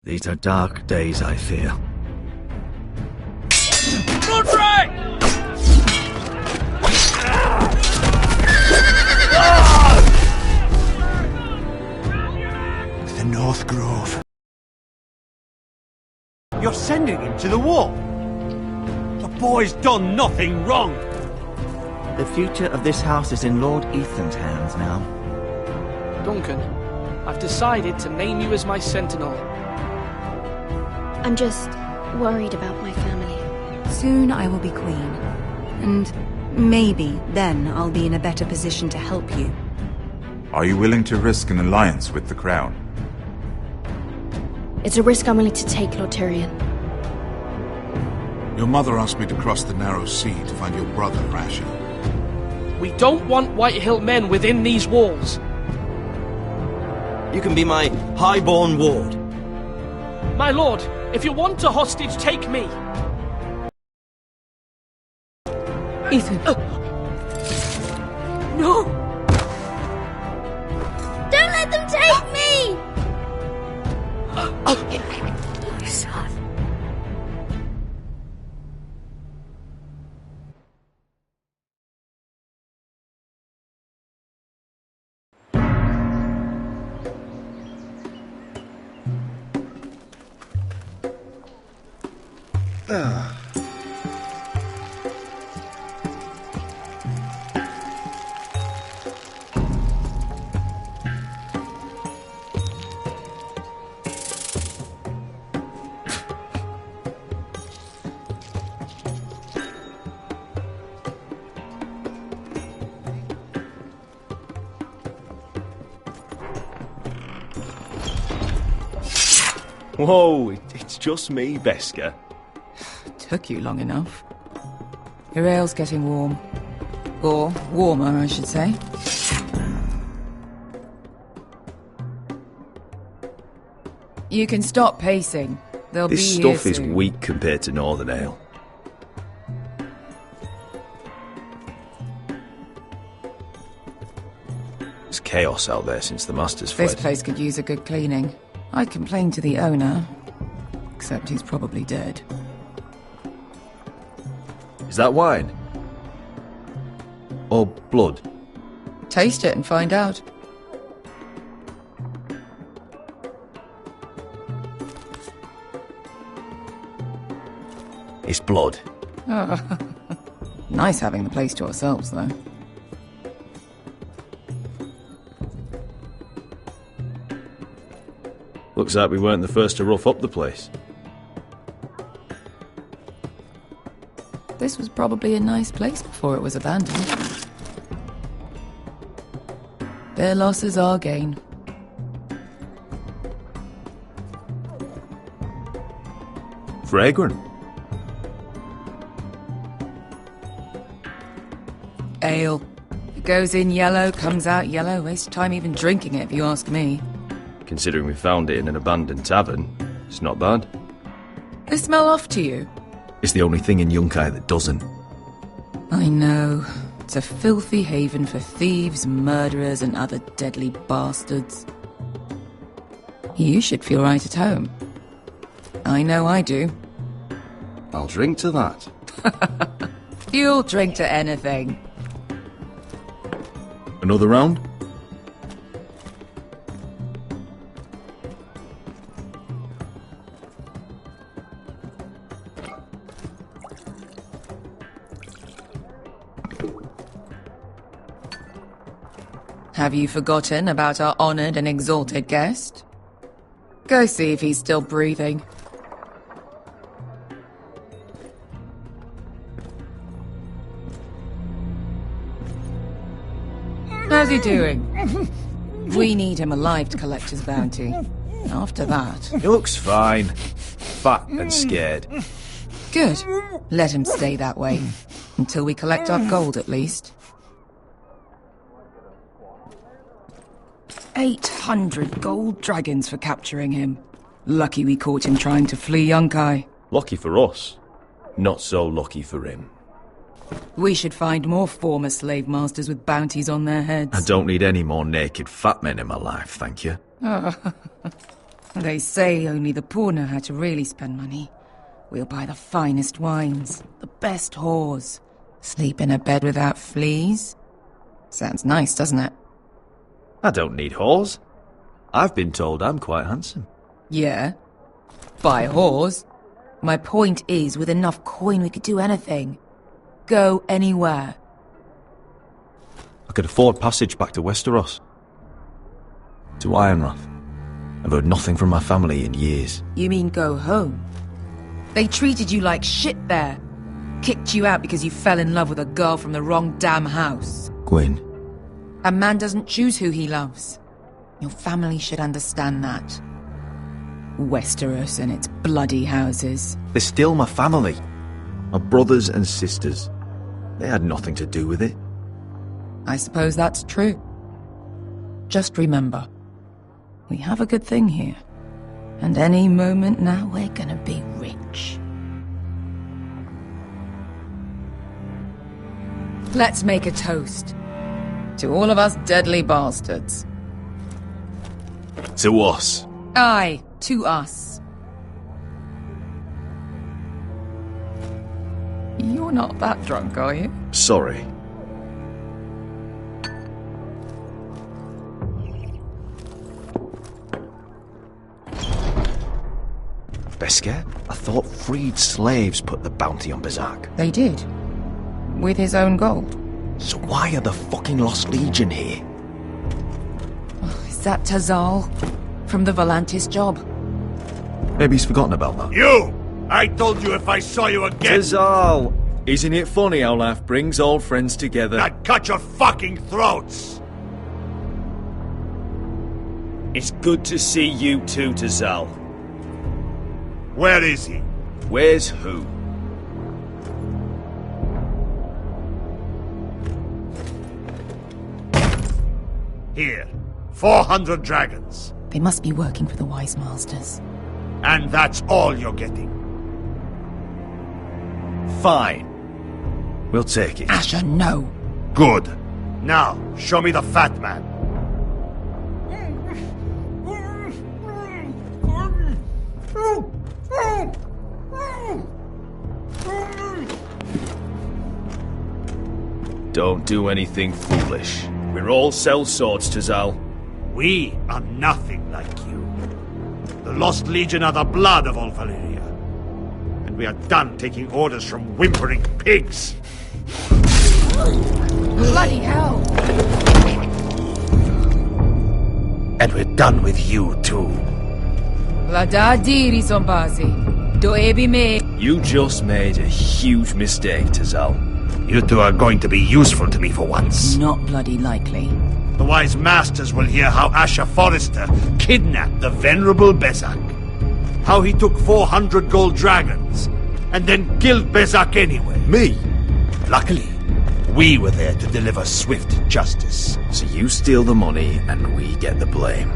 These are dark days, I fear. Roderick! The North Grove. You're sending him to the war? The boy's done nothing wrong! The future of this house is in Lord Ethan's hands now. Duncan, I've decided to name you as my sentinel. I'm just worried about my family. Soon I will be queen. And maybe then I'll be in a better position to help you. Are you willing to risk an alliance with the Crown? It's a risk I'm willing to take, Lord Tyrion. Your mother asked me to cross the narrow sea to find your brother, Rasher. We don't want Whitehill men within these walls. You can be my highborn ward. My lord, if you want a hostage, take me. Ethan. No! Don't let them take me! My son. Whoa, it's just me, Beska. Took you long enough. Your ale's getting warm. Or warmer, I should say. You can stop pacing. They'll This be here stuff is soon. weak compared to Northern Ale. There's chaos out there since the Masters fled. This place could use a good cleaning. I complained to the owner, except he's probably dead. Is that wine? Or blood? Taste it and find out. It's blood. Nice having the place to ourselves, though. Looks like we weren't the first to rough up the place. This was probably a nice place before it was abandoned. Their loss is our gain. Fragrant. Ale. It goes in yellow, comes out yellow. Waste time even drinking it, if you ask me. Considering we found it in an abandoned tavern, it's not bad. They smell off to you. It's the only thing in Yunkai that doesn't. I know. It's a filthy haven for thieves, murderers, and other deadly bastards. You should feel right at home. I know I do. I'll drink to that. You'll drink to anything. Another round? Have you forgotten about our honoured and exalted guest? Go see if he's still breathing. How's he doing? We need him alive to collect his bounty. After that... He looks fine. Fat and scared. Good. Let him stay that way. Until we collect our gold, at least. 800 gold dragons for capturing him. Lucky we caught him trying to flee Yunkai. Lucky for us. Not so lucky for him. We should find more former slave masters with bounties on their heads. I don't need any more naked fat men in my life, thank you. They say only the poor know how to really spend money. We'll buy the finest wines, the best whores, sleep in a bed without fleas. Sounds nice, doesn't it? I don't need whores. I've been told I'm quite handsome. Yeah. Buy whores. My point is, with enough coin we could do anything. Go anywhere. I could afford passage back to Westeros. To Ironrath. I've heard nothing from my family in years. You mean go home? They treated you like shit there. Kicked you out because you fell in love with a girl from the wrong damn house. Gwyn. A man doesn't choose who he loves. Your family should understand that. Westeros and its bloody houses. They're still my family. My brothers and sisters. They had nothing to do with it. I suppose that's true. Just remember, we have a good thing here. And any moment now we're gonna be rich. Let's make a toast. To all of us deadly bastards. To us. Aye, to us. You're not that drunk, are you? Sorry. Beskar? I thought freed slaves put the bounty on Berserk. They did. With his own gold. So why are the fucking Lost Legion here? Is that Tazal? From the Volantis job? Maybe he's forgotten about that. You! I told you if I saw you again... Tazal! Isn't it funny how life brings old friends together? I'd cut your fucking throats! It's good to see you too, Tazal. Where is he? Where's who? Here. 400 dragons. They must be working for the Wise Masters. And that's all you're getting. Fine. We'll take it. Asher, no. Good. Now, show me the fat man. Don't do anything foolish. We're all sellswords, Tazal. We are nothing like you. The Lost Legion are the blood of all Valyria. And we are done taking orders from whimpering pigs. Bloody hell! And we're done with you, too. Vladadiri Sombazi. Do ebi me. You just made a huge mistake, Tazal. You two are going to be useful to me for once. Not bloody likely. The Wise Masters will hear how Asher Forrester kidnapped the venerable Bezak. How he took 400 gold dragons, and then killed Bezak anyway. Me? Luckily, we were there to deliver swift justice. So you steal the money, and we get the blame.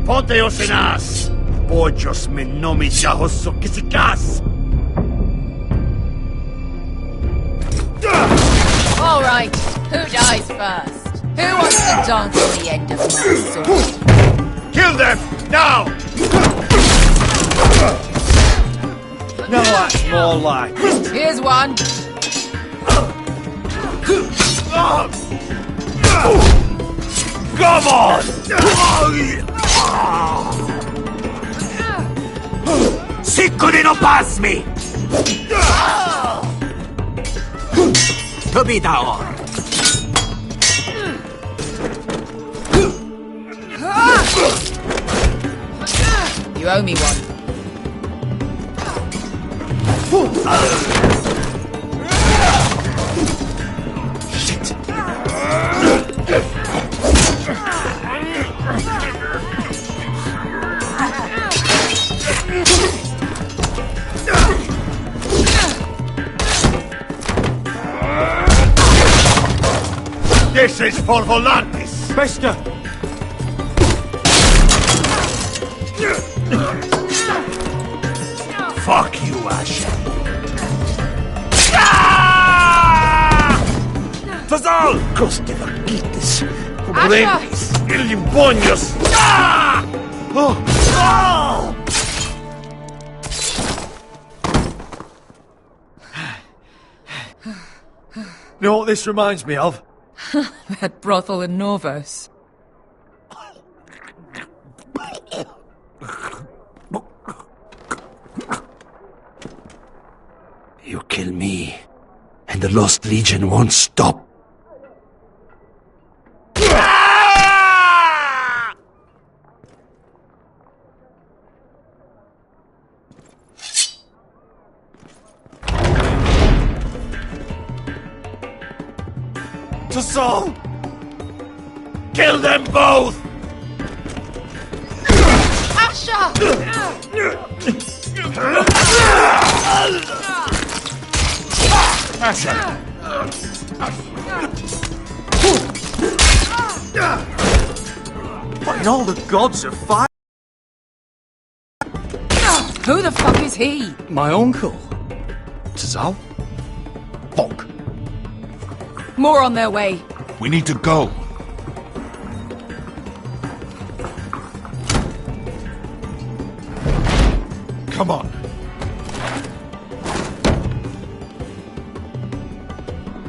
Ponteos en as! Pollos me no me chahoso kisikas! All right, who dies first? Who wants to dance on the end of my sword? Kill them! Now! No, that's more like. Here's one. Come on! Sicuri no pass me! To be down. You owe me one. Shit. This is for Volantis! Beskar! Fuck you, Asher. Tazal! Coste vaquites, pobrenis, illimbonios! Oh! You know what this reminds me of? That brothel in Norvos. You kill me, and the Lost Legion won't stop. To Saul! Kill them both! Asha! What in all the gods of fire? Who the fuck is he? My uncle. Tazal? Fuck. More on their way. We need to go. Come on.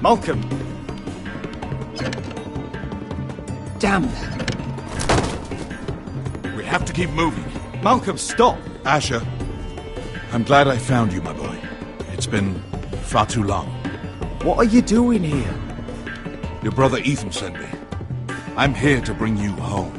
Malcolm. Damn. We have to keep moving. Malcolm, stop. Asher, I'm glad I found you, my boy. It's been far too long. What are you doing here? Your brother Ethan sent me. I'm here to bring you home.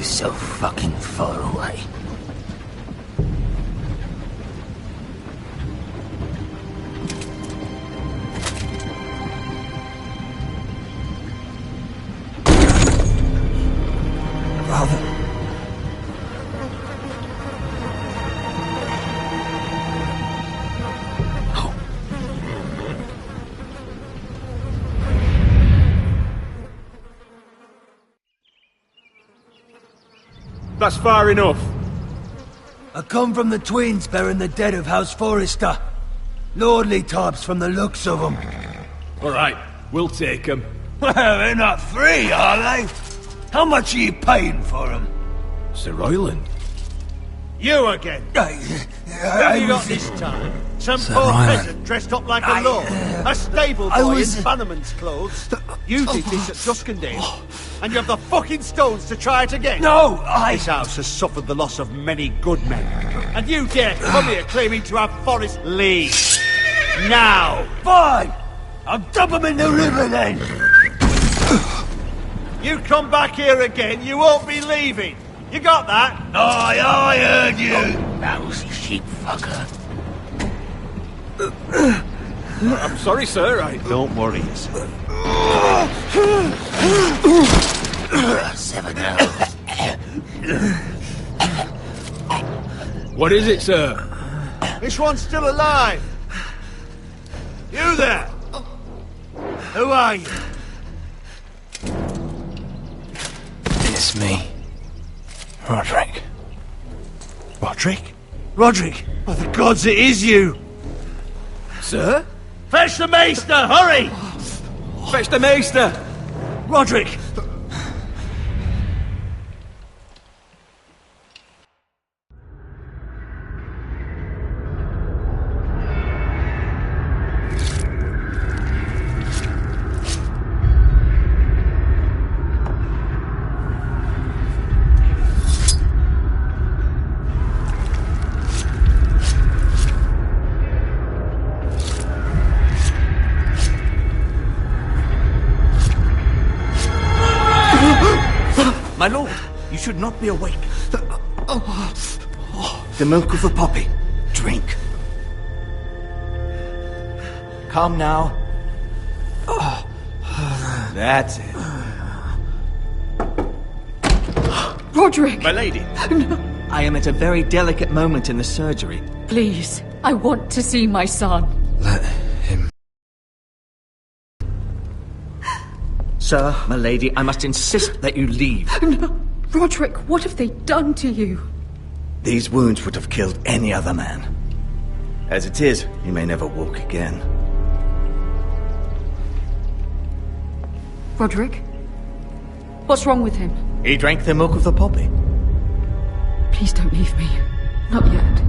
So fucking far away. Father. That's far enough. I come from the twins bearing the dead of House Forrester. Lordly types from the looks of them. Alright, we'll take them. Well, they're not free, are they? How much are you paying for them? Sir Royland. You again. What have you got this time? Some Sir poor Ryland. peasant dressed up like a lord. A stable boy in bannerman's clothes. You did this at Duskendale. And you have the fucking stones to try it again. No, This house has suffered the loss of many good men. And you dare come here claiming to have forest leave. Now! Fine! I'll dump him in the river then! You come back here again, you won't be leaving. You got that? Aye, I heard you! Lousy sheep fucker. I'm sorry, sir. Don't worry yourself. 7-0. What is it, sir? This one's still alive. You there? Who are you? It's me. Roderick. Roderick? Roderick? By the gods, it is you! Sir? Fetch the maester, hurry! Fetch the maester! Roderick! My lord, you should not be awake. The milk of the poppy. Drink. Calm now. That's it. Roderick! My lady. I am at a very delicate moment in the surgery. Please, I want to see my son. Let him. Sir, my lady, I must insist that you leave. No. Roderick, what have they done to you? These wounds would have killed any other man. As it is, he may never walk again. Roderick? What's wrong with him? He drank the milk of the poppy. Please don't leave me. Not yet.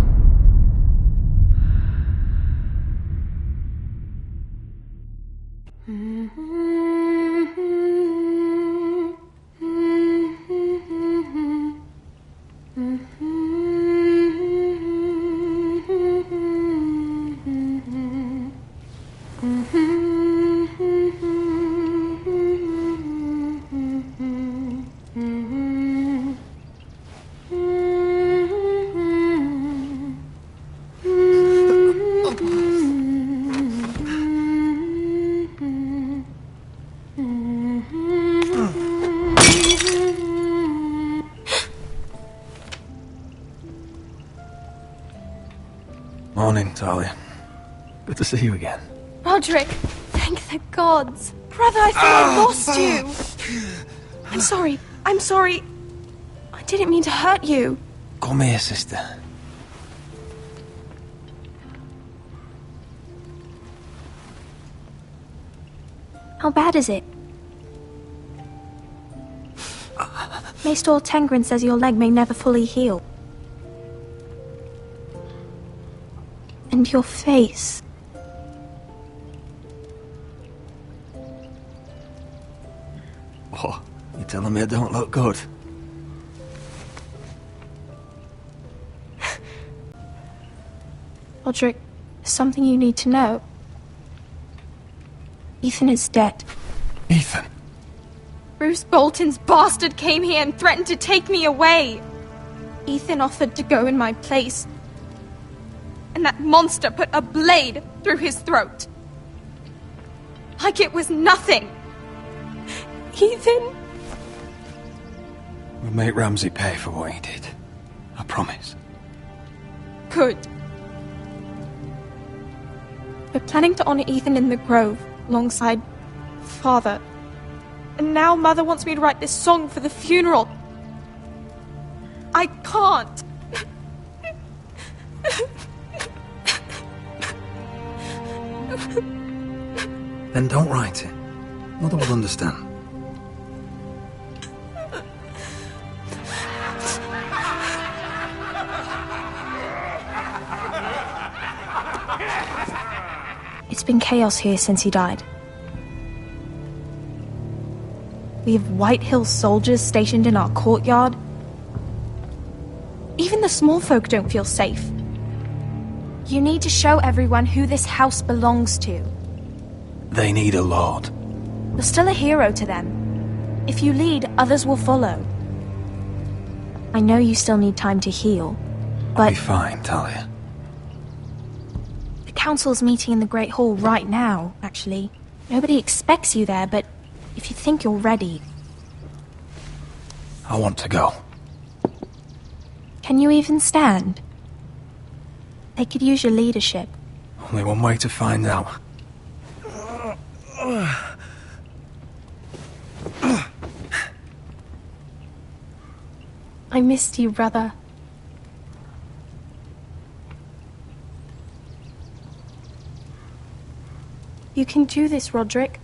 Morning, Talia. Good to see you again. Roderick, thank the gods. Brother, I thought I lost you. I'm sorry. I didn't mean to hurt you. Call me a sister. How bad is it? Maester Tengrin says your leg may never fully heal. And your face. What? You telling me I don't look good? Roderick, there's something you need to know. Ethan is dead. Ethan? Bruce Bolton's bastard came here and threatened to take me away. Ethan offered to go in my place. And that monster put a blade through his throat. Like it was nothing. Ethan? We'll make Ramsay pay for what he did. I promise. Good. We're planning to honor Ethan in the Grove, alongside Father. And now Mother wants me to write this song for the funeral. I can't. Then don't write it. Mother will understand. It's been chaos here since he died. We have White Hill soldiers stationed in our courtyard. Even the small folk don't feel safe. You need to show everyone who this house belongs to. They need a lord. You're still a hero to them. If you lead, others will follow. I know you still need time to heal, but... I'll be fine, Talia. The council's meeting in the Great Hall right now, actually. Nobody expects you there, but if you think you're ready... I want to go. Can you even stand? They could use your leadership. Only one way to find out. I missed you, brother. You can do this, Roderick.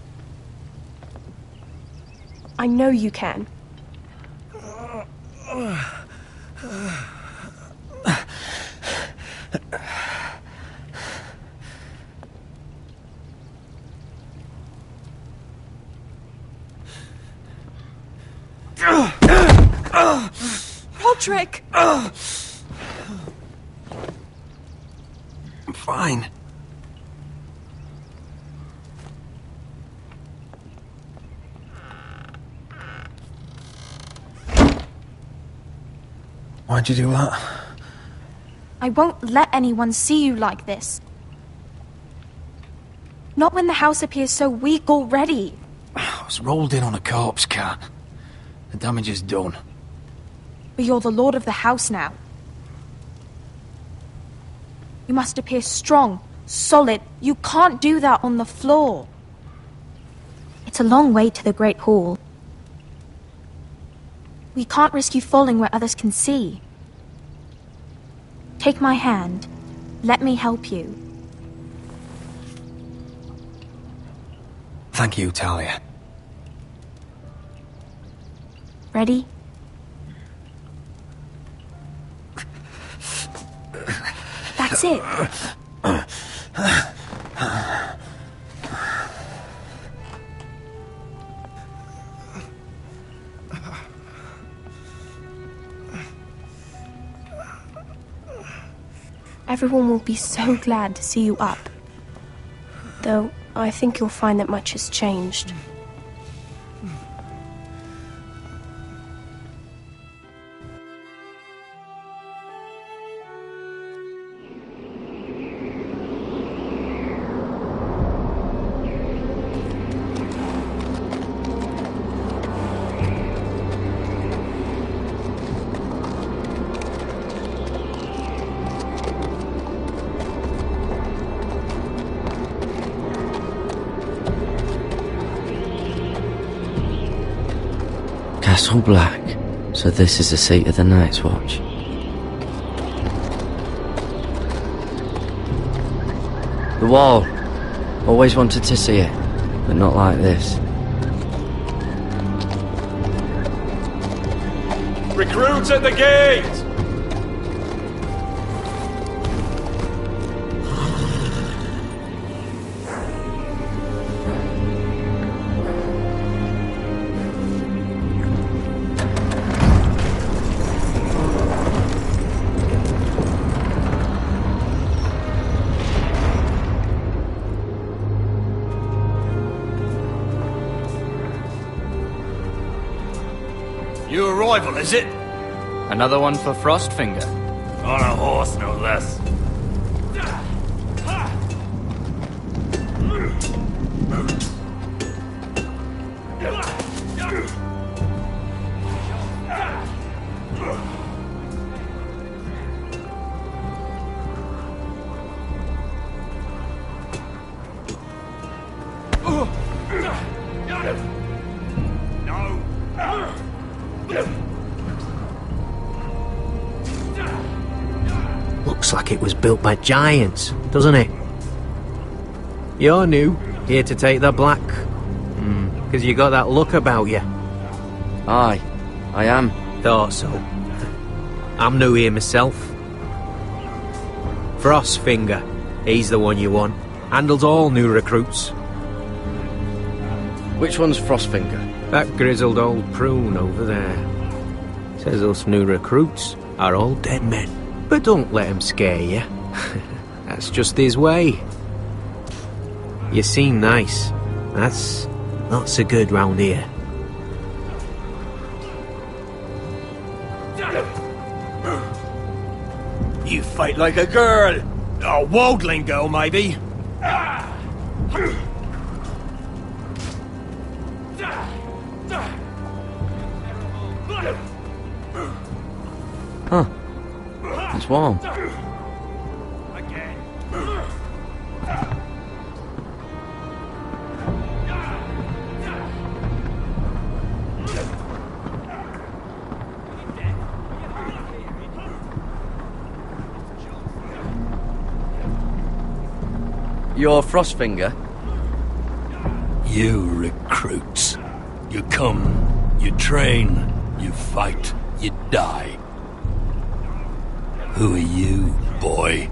I know you can. Roderick! I'm fine. Why'd you do that? I won't let anyone see you like this. Not when the house appears so weak already. I was rolled in on a corpse cart. The damage is done. But you're the lord of the house now. You must appear strong, solid. You can't do that on the floor. It's a long way to the Great Hall. We can't risk you falling where others can see. Take my hand. Let me help you. Thank you, Talia. Ready? That's it. Everyone will be so glad to see you up. Though, I think you'll find that much has changed. Castle Black. So this is the seat of the Night's Watch. The wall. Always wanted to see it, but not like this. Recruits at the gate! New arrival, is it? Another one for Frostfinger. On a horse, no less. Looks like it was built by giants, doesn't it? You're new, here to take the black. Because you got that look about you. Aye, I am. Thought so. I'm new here myself. Frostfinger, he's the one you want. Handles all new recruits. Which one's Frostfinger? That grizzled old prune over there. Says us new recruits are all dead men. But don't let him scare you. That's just his way. You seem nice. That's not so good round here. You fight like a girl. A worldling girl, maybe. Huh. It's warm. You're Frostfinger? You recruits. You come, you train, you fight, you die. Who are you, boy?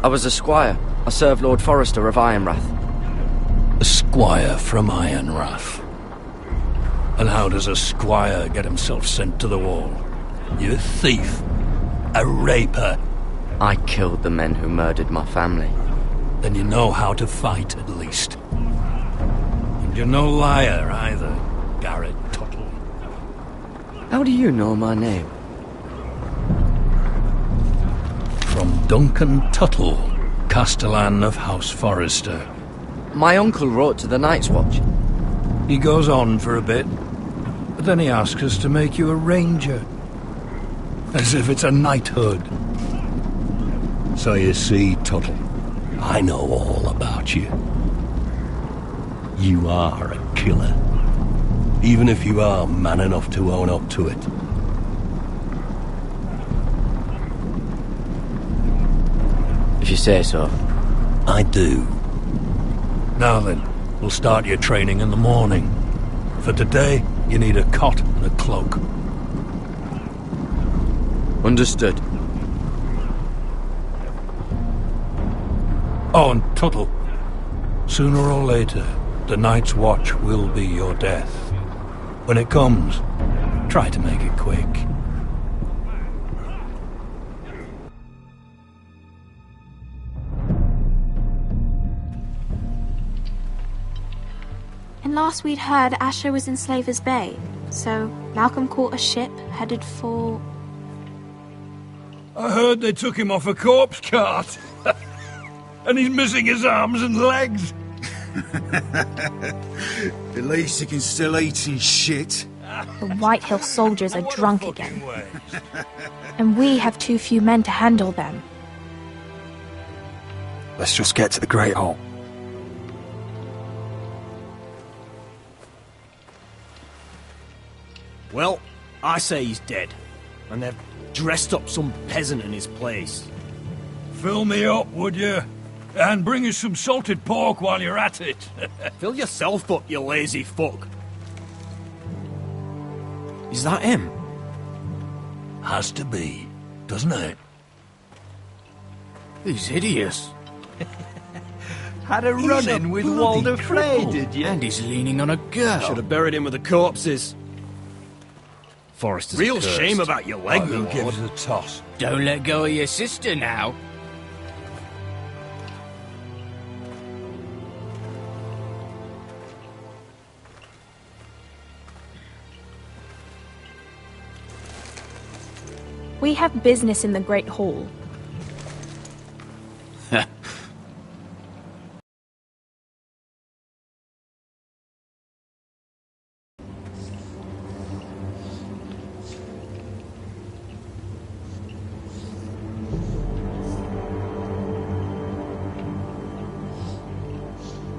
I was a squire. I served Lord Forrester of Ironrath. A squire from Ironrath. And how does a squire get himself sent to the wall? You a thief. A raper. I killed the men who murdered my family. Then you know how to fight, at least. And you're no liar, either, Garrett Tuttle. How do you know my name? From Duncan Tuttle, Castellan of House Forrester. My uncle wrote to the Night's Watch. He goes on for a bit, but then he asks us to make you a ranger. As if it's a knighthood. So you see, Tuttle, I know all about you. You are a killer. Even if you are man enough to own up to it. If you say so. I do. Now then, we'll start your training in the morning. For today, you need a cot and a cloak. Understood. Oh, and Tuttle. Sooner or later, the Night's Watch will be your death. When it comes, try to make it quick. And last we'd heard, Asher was in Slaver's Bay, so Malcolm caught a ship headed for... I heard they took him off a corpse cart. And he's missing his arms and legs. At least he can still eat and shit. The White Hill soldiers are drunk again. And we have too few men to handle them. Let's just get to the Great Hall. Well, I say he's dead. And they've dressed up some peasant in his place. Fill me up, would you? And bring us some salted pork while you're at it. Fill yourself up, you lazy fuck. Is that him? Has to be, doesn't it? He's hideous. Had a run-in with Walder Frey, did you? And he's leaning on a girl. Should have buried him with the corpses. Forrester's Real cursed. shame about your leg, Who gives a toss? Don't let go of your sister now. We have business in the Great Hall.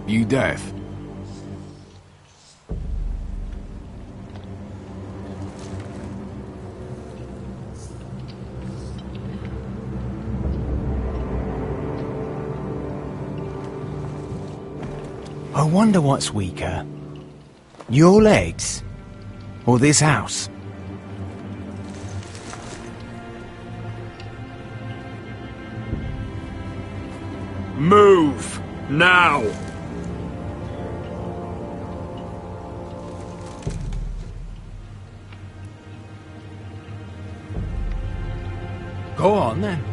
You deaf? I wonder what's weaker. Your legs? Or this house? Move! Now! Go on then,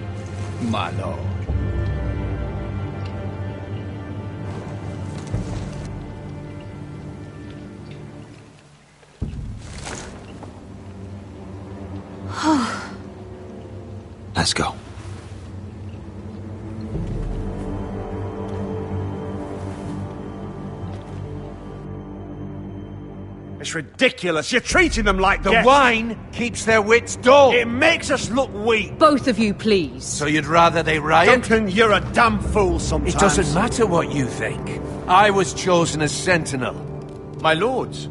my lord. Let's go. It's ridiculous. You're treating them like The guests. wine keeps their wits dull. It makes us look weak. Both of you, please. So you'd rather they riot? Duncan, you're a damn fool sometimes. It doesn't matter what you think. I was chosen as sentinel. My lords.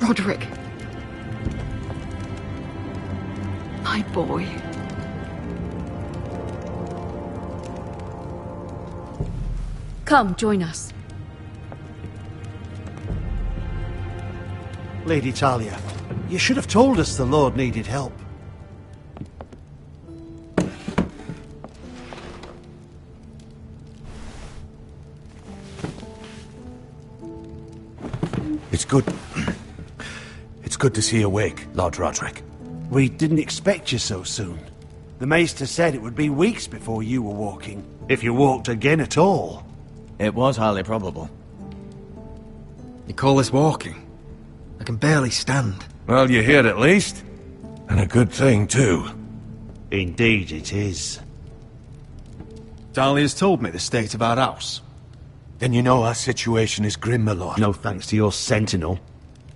Roderick. My boy. Come, join us. Lady Talia, you should have told us the Lord needed help. It's good. It's good to see you awake, Lord Roderick. We didn't expect you so soon. The Maester said it would be weeks before you were walking, if you walked again at all. It was highly probable. You call this walking? I can barely stand. Well, you're here at least. And a good thing, too. Indeed it is. Dahlia's told me the state of our house. Then you know our situation is grim, my lord. No thanks to your sentinel.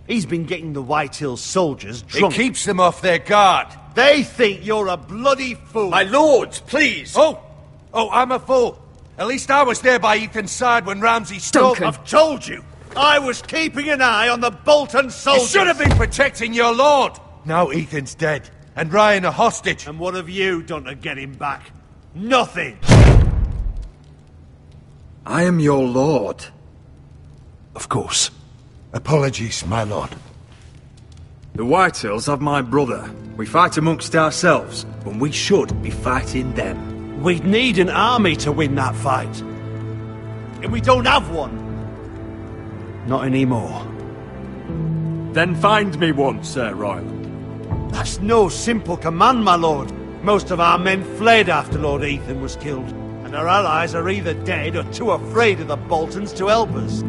He's been getting the White Hills soldiers drunk. It keeps them off their guard. They think you're a bloody fool. My lords, please! Oh, I'm a fool. At least I was there by Ethan's side when Ramsay stole... Duncan. I've told you! I was keeping an eye on the Bolton soldiers! You should have been protecting your lord! Now Ethan's dead, and Ryan a hostage. And what have you done to get him back? Nothing! I am your lord. Of course. Apologies, my lord. The Whitehills have my brother. We fight amongst ourselves, when we should be fighting them. We'd need an army to win that fight. And we don't have one. Not anymore. Then find me one, Sir Royland. That's no simple command, my lord. Most of our men fled after Lord Ethan was killed, and our allies are either dead or too afraid of the Boltons to help us.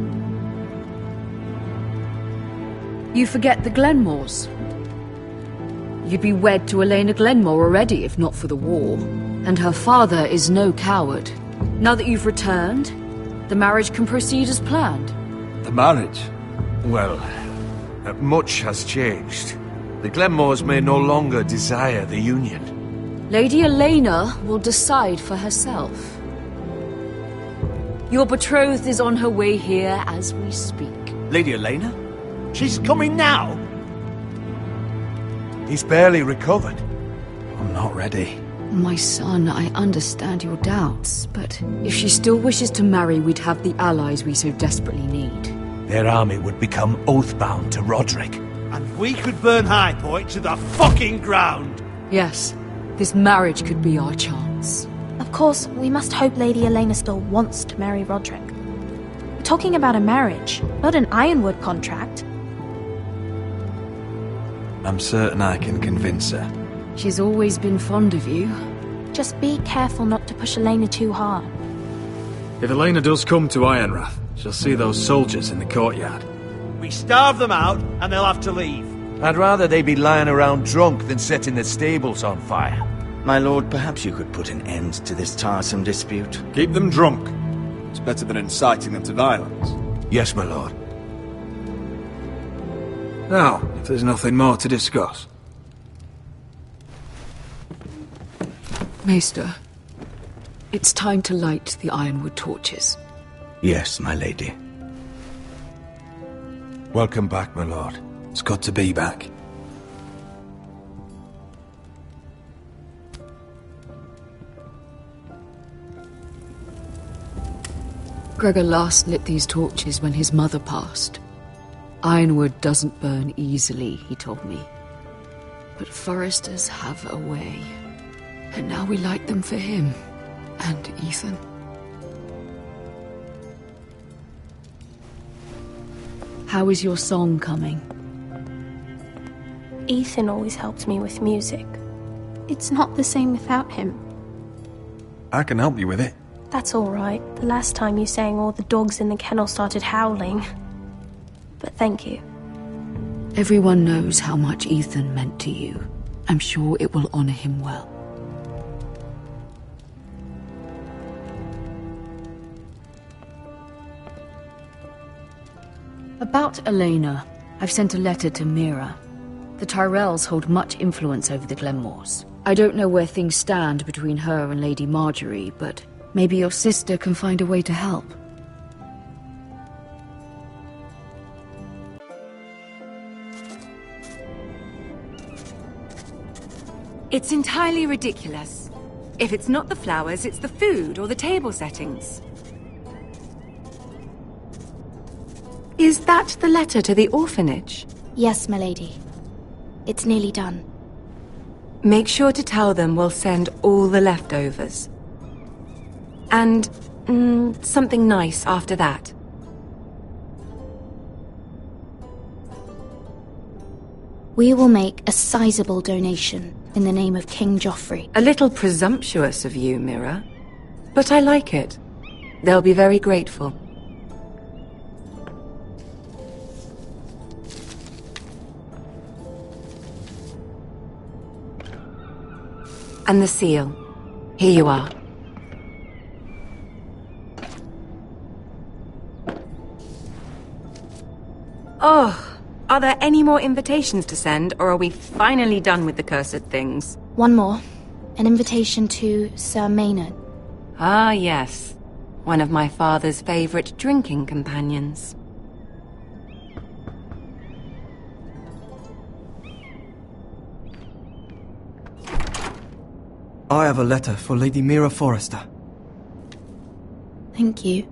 You forget the Glenmores. You'd be wed to Elena Glenmore already if not for the war. And her father is no coward. Now that you've returned, the marriage can proceed as planned. The marriage? Well, much has changed. The Glenmores may no longer desire the union. Lady Elena will decide for herself. Your betrothed is on her way here as we speak. Lady Elena? She's coming now? He's barely recovered. I'm not ready. My son, I understand your doubts, but if she still wishes to marry, we'd have the allies we so desperately need. Their army would become oathbound to Roderick. And we could burn High Point to the fucking ground! Yes, this marriage could be our chance. Of course, we must hope Lady Elena still wants to marry Roderick. We're talking about a marriage, not an Ironwood contract. I'm certain I can convince her. She's always been fond of you. Just be careful not to push Elena too hard. If Elena does come to Ironrath, she'll see those soldiers in the courtyard. We starve them out, and they'll have to leave. I'd rather they be lying around drunk than setting the stables on fire. My lord, perhaps you could put an end to this tiresome dispute. Keep them drunk. It's better than inciting them to violence. Yes, my lord. Now, if there's nothing more to discuss. Maester, it's time to light the Ironwood torches. Yes, my lady. Welcome back, my lord. It's good to be back. Gregor last lit these torches when his mother passed. Ironwood doesn't burn easily, he told me. But foresters have a way. And now we light them for him. And Ethan. How is your song coming? Ethan always helped me with music. It's not the same without him. I can help you with it. That's all right. The last time you sang, all the dogs in the kennel started howling. But thank you. Everyone knows how much Ethan meant to you. I'm sure it will honor him well. About Elena, I've sent a letter to Mira. The Tyrells hold much influence over the Glenmores. I don't know where things stand between her and Lady Marjorie, but maybe your sister can find a way to help. It's entirely ridiculous. If it's not the flowers, it's the food or the table settings. Is that the letter to the orphanage? Yes, my lady. It's nearly done. Make sure to tell them we'll send all the leftovers. And something nice after that. We will make a sizable donation in the name of King Joffrey. A little presumptuous of you, Mira. But I like it. They'll be very grateful. And the seal. Here you are. Oh, are there any more invitations to send, or are we finally done with the cursed things? One more. An invitation to Sir Maynard. Ah, yes. One of my father's favorite drinking companions. I have a letter for Lady Mira Forrester. Thank you.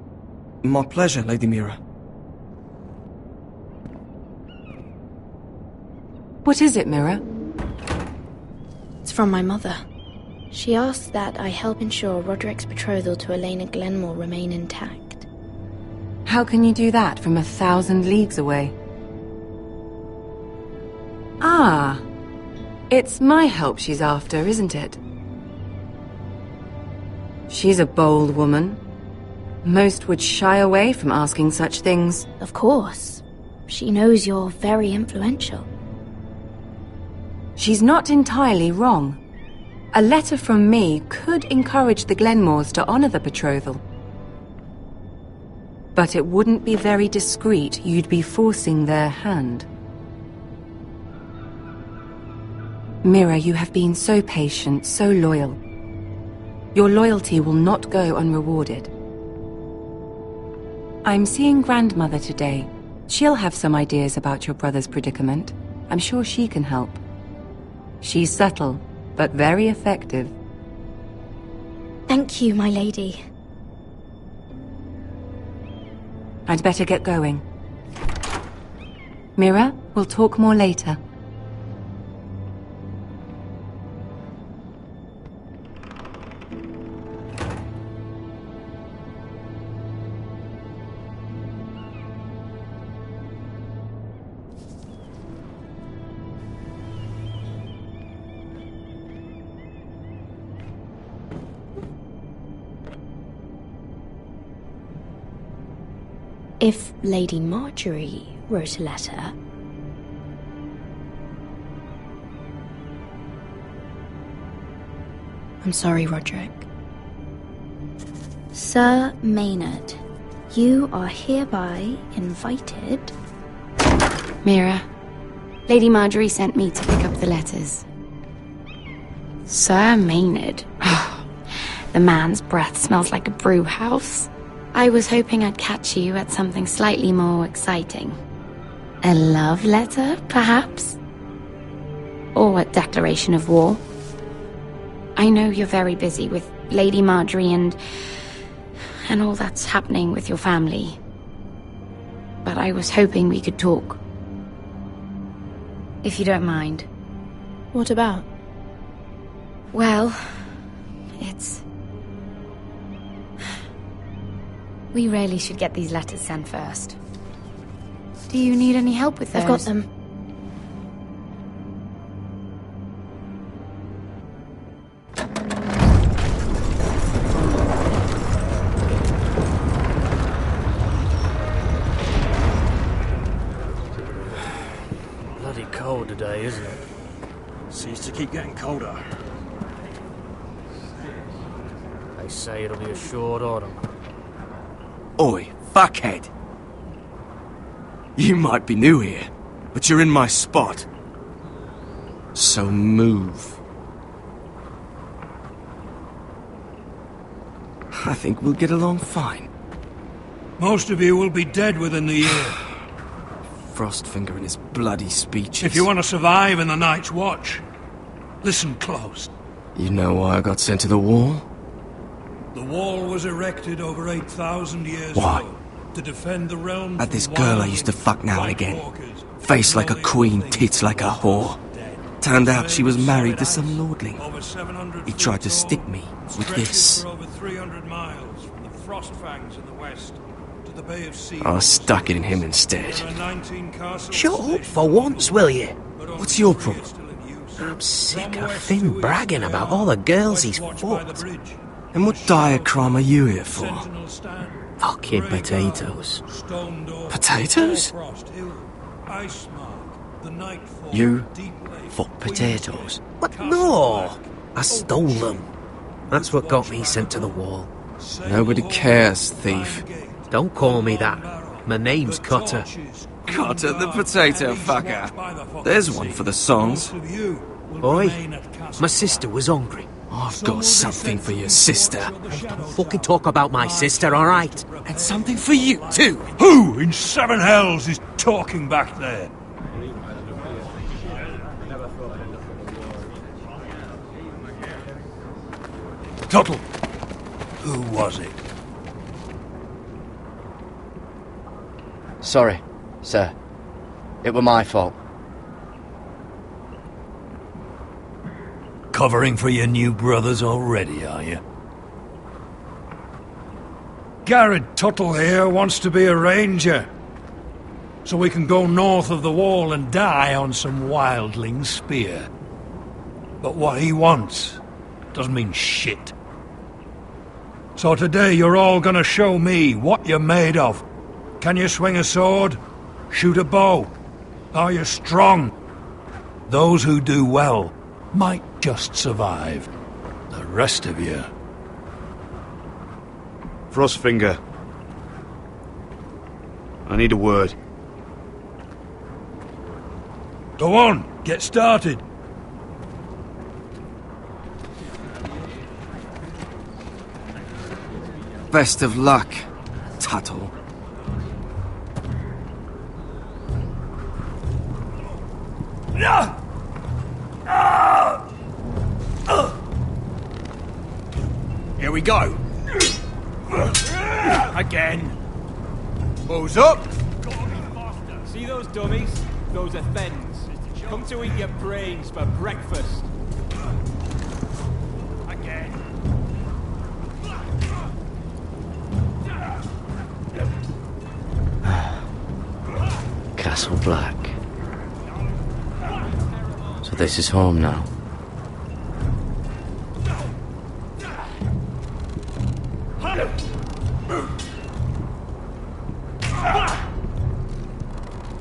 My pleasure, Lady Mira. What is it, Mira? It's from my mother. She asks that I help ensure Roderick's betrothal to Elena Glenmore remain intact. How can you do that from 1,000 leagues away? Ah, it's my help she's after, isn't it? She's a bold woman. Most would shy away from asking such things. Of course. She knows you're very influential. She's not entirely wrong. A letter from me could encourage the Glenmores to honor the betrothal. But it wouldn't be very discreet. You'd be forcing their hand. Mira, you have been so patient, so loyal. Your loyalty will not go unrewarded. I'm seeing Grandmother today. She'll have some ideas about your brother's predicament. I'm sure she can help. She's subtle, but very effective. Thank you, my lady. I'd better get going. Mira, we'll talk more later. If Lady Marjorie wrote a letter... I'm sorry, Roderick. Sir Maynard, you are hereby invited... Mira, Lady Marjorie sent me to pick up the letters. Sir Maynard. The man's breath smells like a brew house. I was hoping I'd catch you at something slightly more exciting. A love letter, perhaps? Or a declaration of war? I know you're very busy with Lady Marjorie and all that's happening with your family. but I was hoping we could talk. If you don't mind. What about? Well, it's... We really should get these letters sent first. Do you need any help with those? I've got them. Bloody cold today, isn't it? Seems to keep getting colder. They say it'll be a short autumn. Oi, fuckhead. You might be new here, but you're in my spot. So move. I think we'll get along fine. Most of you will be dead within the year. Frostfinger and his bloody speeches. If you want to survive in the Night's Watch, listen close. You know why I got sent to the wall? The wall was erected over 8,000 years Why? ago to defend the realm. Had this girl I used to fuck now and again. Face like a queen, tits like a whore. Turned out she was married to some lordling. He tried to stick me with this. Over 300 miles from the Frostfangs in the west to the Bay of Sea. I stuck it in him instead. Shut up for once, will you? What's your problem? I'm sick of Finn bragging about all the girls he's fucked. And what diagram are you here for? Fucking potatoes. Potatoes? You fuck potatoes? What? No! I stole them. That's what got me sent to the wall. Nobody cares, thief. Don't call me that. My name's Cutter. Cutter the potato fucker. There's one for the songs. Oi, my sister was hungry. I've got something for your sister. Don't fucking talk about my sister, alright? And something for you, too. Who in seven hells is talking back there? Tuttle, who was it? Sorry, sir. It were my fault. Covering for your new brothers already, are you? Garrett Tuttle here wants to be a ranger. So we can go north of the wall and die on some wildling's spear. But what he wants doesn't mean shit. So today you're all gonna show me what you're made of. Can you swing a sword? Shoot a bow? Are you strong? Those who do well might just survive. The rest of you... Frostfinger. I need a word. Go on, get started. Best of luck, Tuttle. Here we go. Again. Bows up. See those dummies? Those are Thens. Come to eat your brains for breakfast. Again. Castle Black. So this is home now.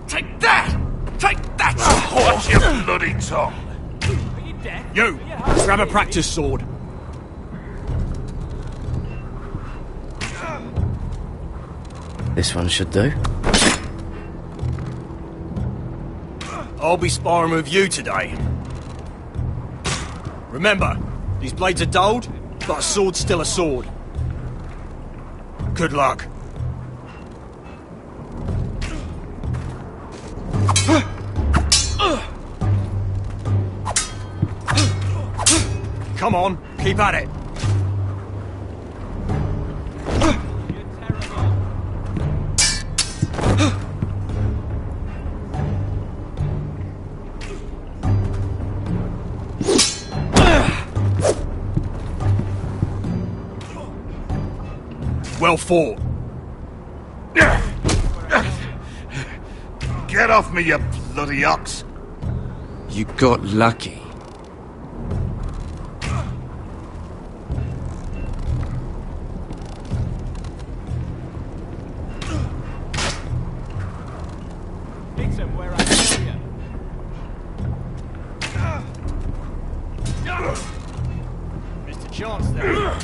Take that! Take that! Watch your bloody tongue! You! Grab a practice sword. This one should do. I'll be sparring with you today. Remember, these blades are dulled, but a sword's still a sword. Good luck. Come on, keep at it. Well fought. Get off me, you bloody ox! You got lucky. Hit him where I tell you. Mr. Chance there.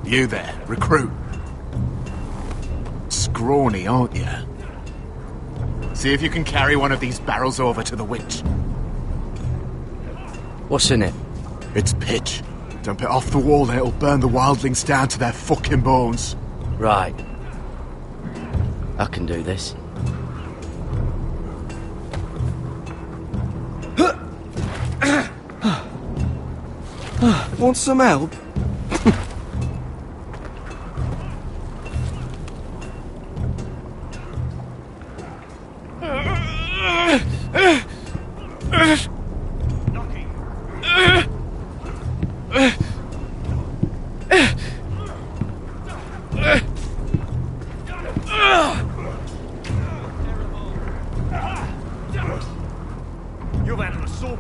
You there, recruit. Scrawny, aren't you? See if you can carry one of these barrels over to the winch. What's in it? It's pitch. Dump it off the wall and it'll burn the wildlings down to their fucking bones. Right. I can do this. Want some help? You've had an assault.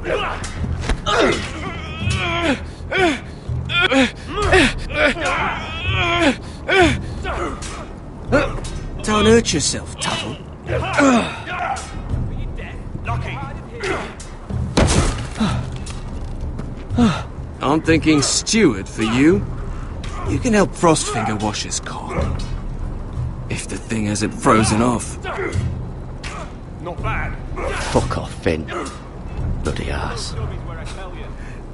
Don't hurt yourself, Tuttle. I'm thinking steward for you. You can help Frostfinger wash his cock. If the thing hasn't frozen off. Not bad. Fuck off, Finn. Bloody ass.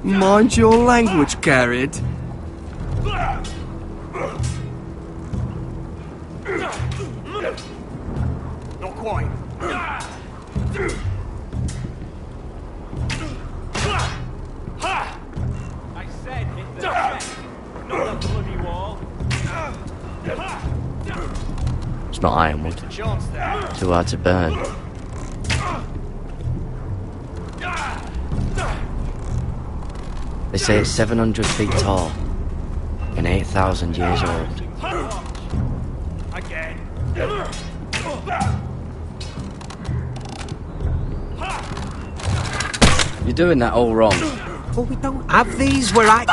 Mind your language, Garrett. Not quite. I said hit the chest, not the bloody wall. It's not ironwood. Chance there. Too hard to burn. They say it's 700 feet tall and 8,000 years old. Again. You're doing that all wrong. Well, we don't have these where I...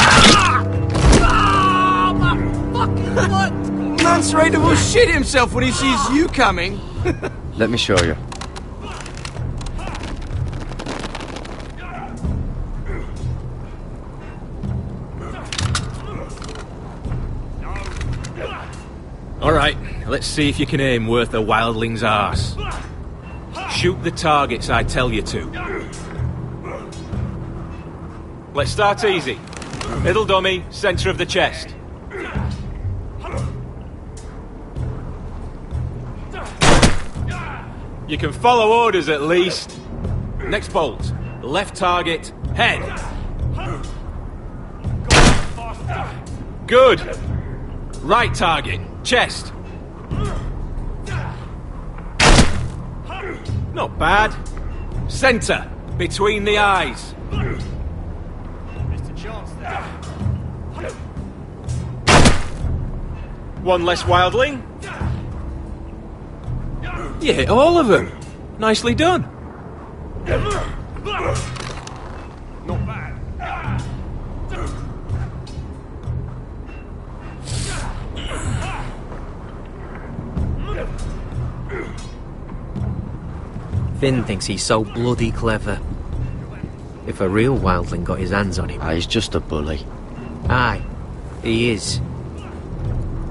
Lance Raider will shit himself when he sees you coming. Let me show you. Alright, let's see if you can aim worth a wildling's arse. Shoot the targets I tell you to. Let's start easy. Middle dummy, centre of the chest. You can follow orders at least. Next bolt. Left target, head. Good. Right target, chest. Not bad. Centre, between the eyes. Mr. Chance there. One less wildling. You hit all of them. Nicely done. Not bad. Finn thinks he's so bloody clever. If a real wildling got his hands on him... He's just a bully. Aye, he is.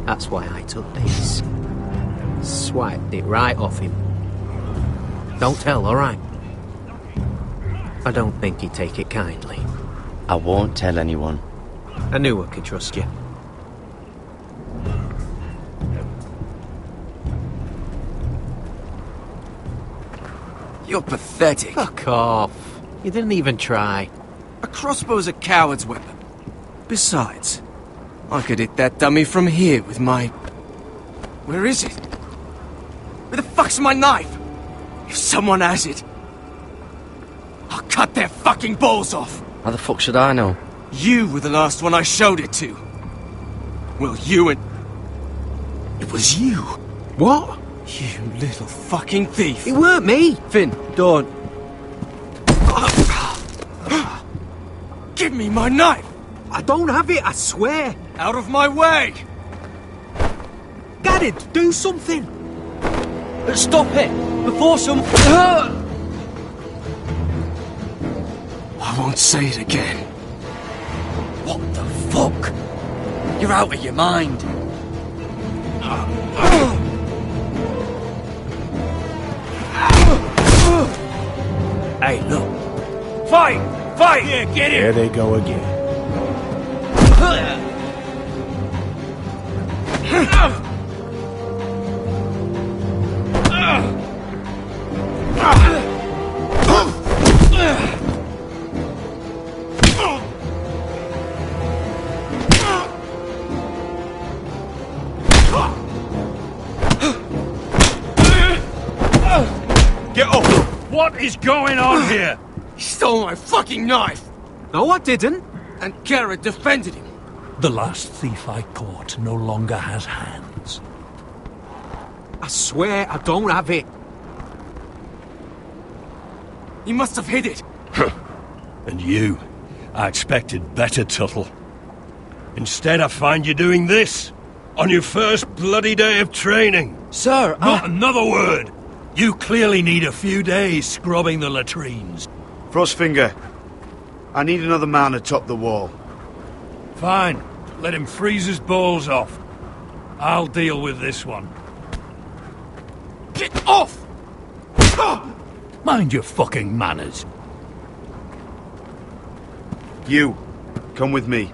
That's why I took this. Swiped it right off him. Don't tell, alright? I don't think he'd take it kindly. I won't tell anyone. I knew I could trust you. You're pathetic. Fuck off. You didn't even try. A crossbow's a coward's weapon. Besides, I could hit that dummy from here with my... Where is it? Where the fuck's my knife? If someone has it, I'll cut their fucking balls off. How the fuck should I know? You were the last one I showed it to. Well, you and... It was you. What? You little fucking thief. It weren't me. Finn, don't. Give me my knife. I don't have it, I swear. Out of my way. Gadded, do something. Stop it! Before some... I won't say it again. What the fuck? You're out of your mind. Hey, look. Fight! Fight! Yeah, get There they go again. Get up! What is going on here? He stole my fucking knife! No, I didn't. And Garrett defended him. The last thief I caught no longer has hands. I swear I don't have it. He must have hid it. And you, I expected better, Tuttle. Instead, I find you doing this on your first bloody day of training. Sir, Not another word. You clearly need a few days scrubbing the latrines. Frostfinger, I need another man atop the wall. Fine. Let him freeze his balls off. I'll deal with this one. Get off! Mind your fucking manners. You, come with me.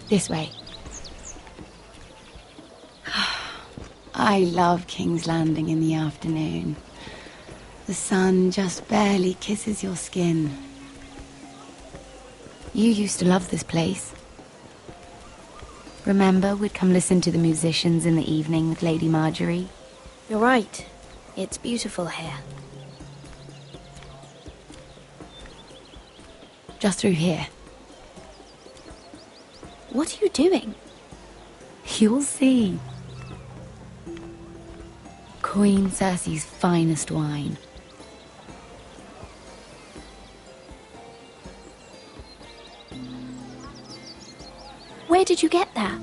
This way. I love King's Landing in the afternoon. The sun just barely kisses your skin. You used to love this place. Remember, we'd come listen to the musicians in the evening with Lady Marjorie? You're right. It's beautiful here. Just through here. What are you doing? You'll see. Queen Cersei's finest wine. Where did you get that?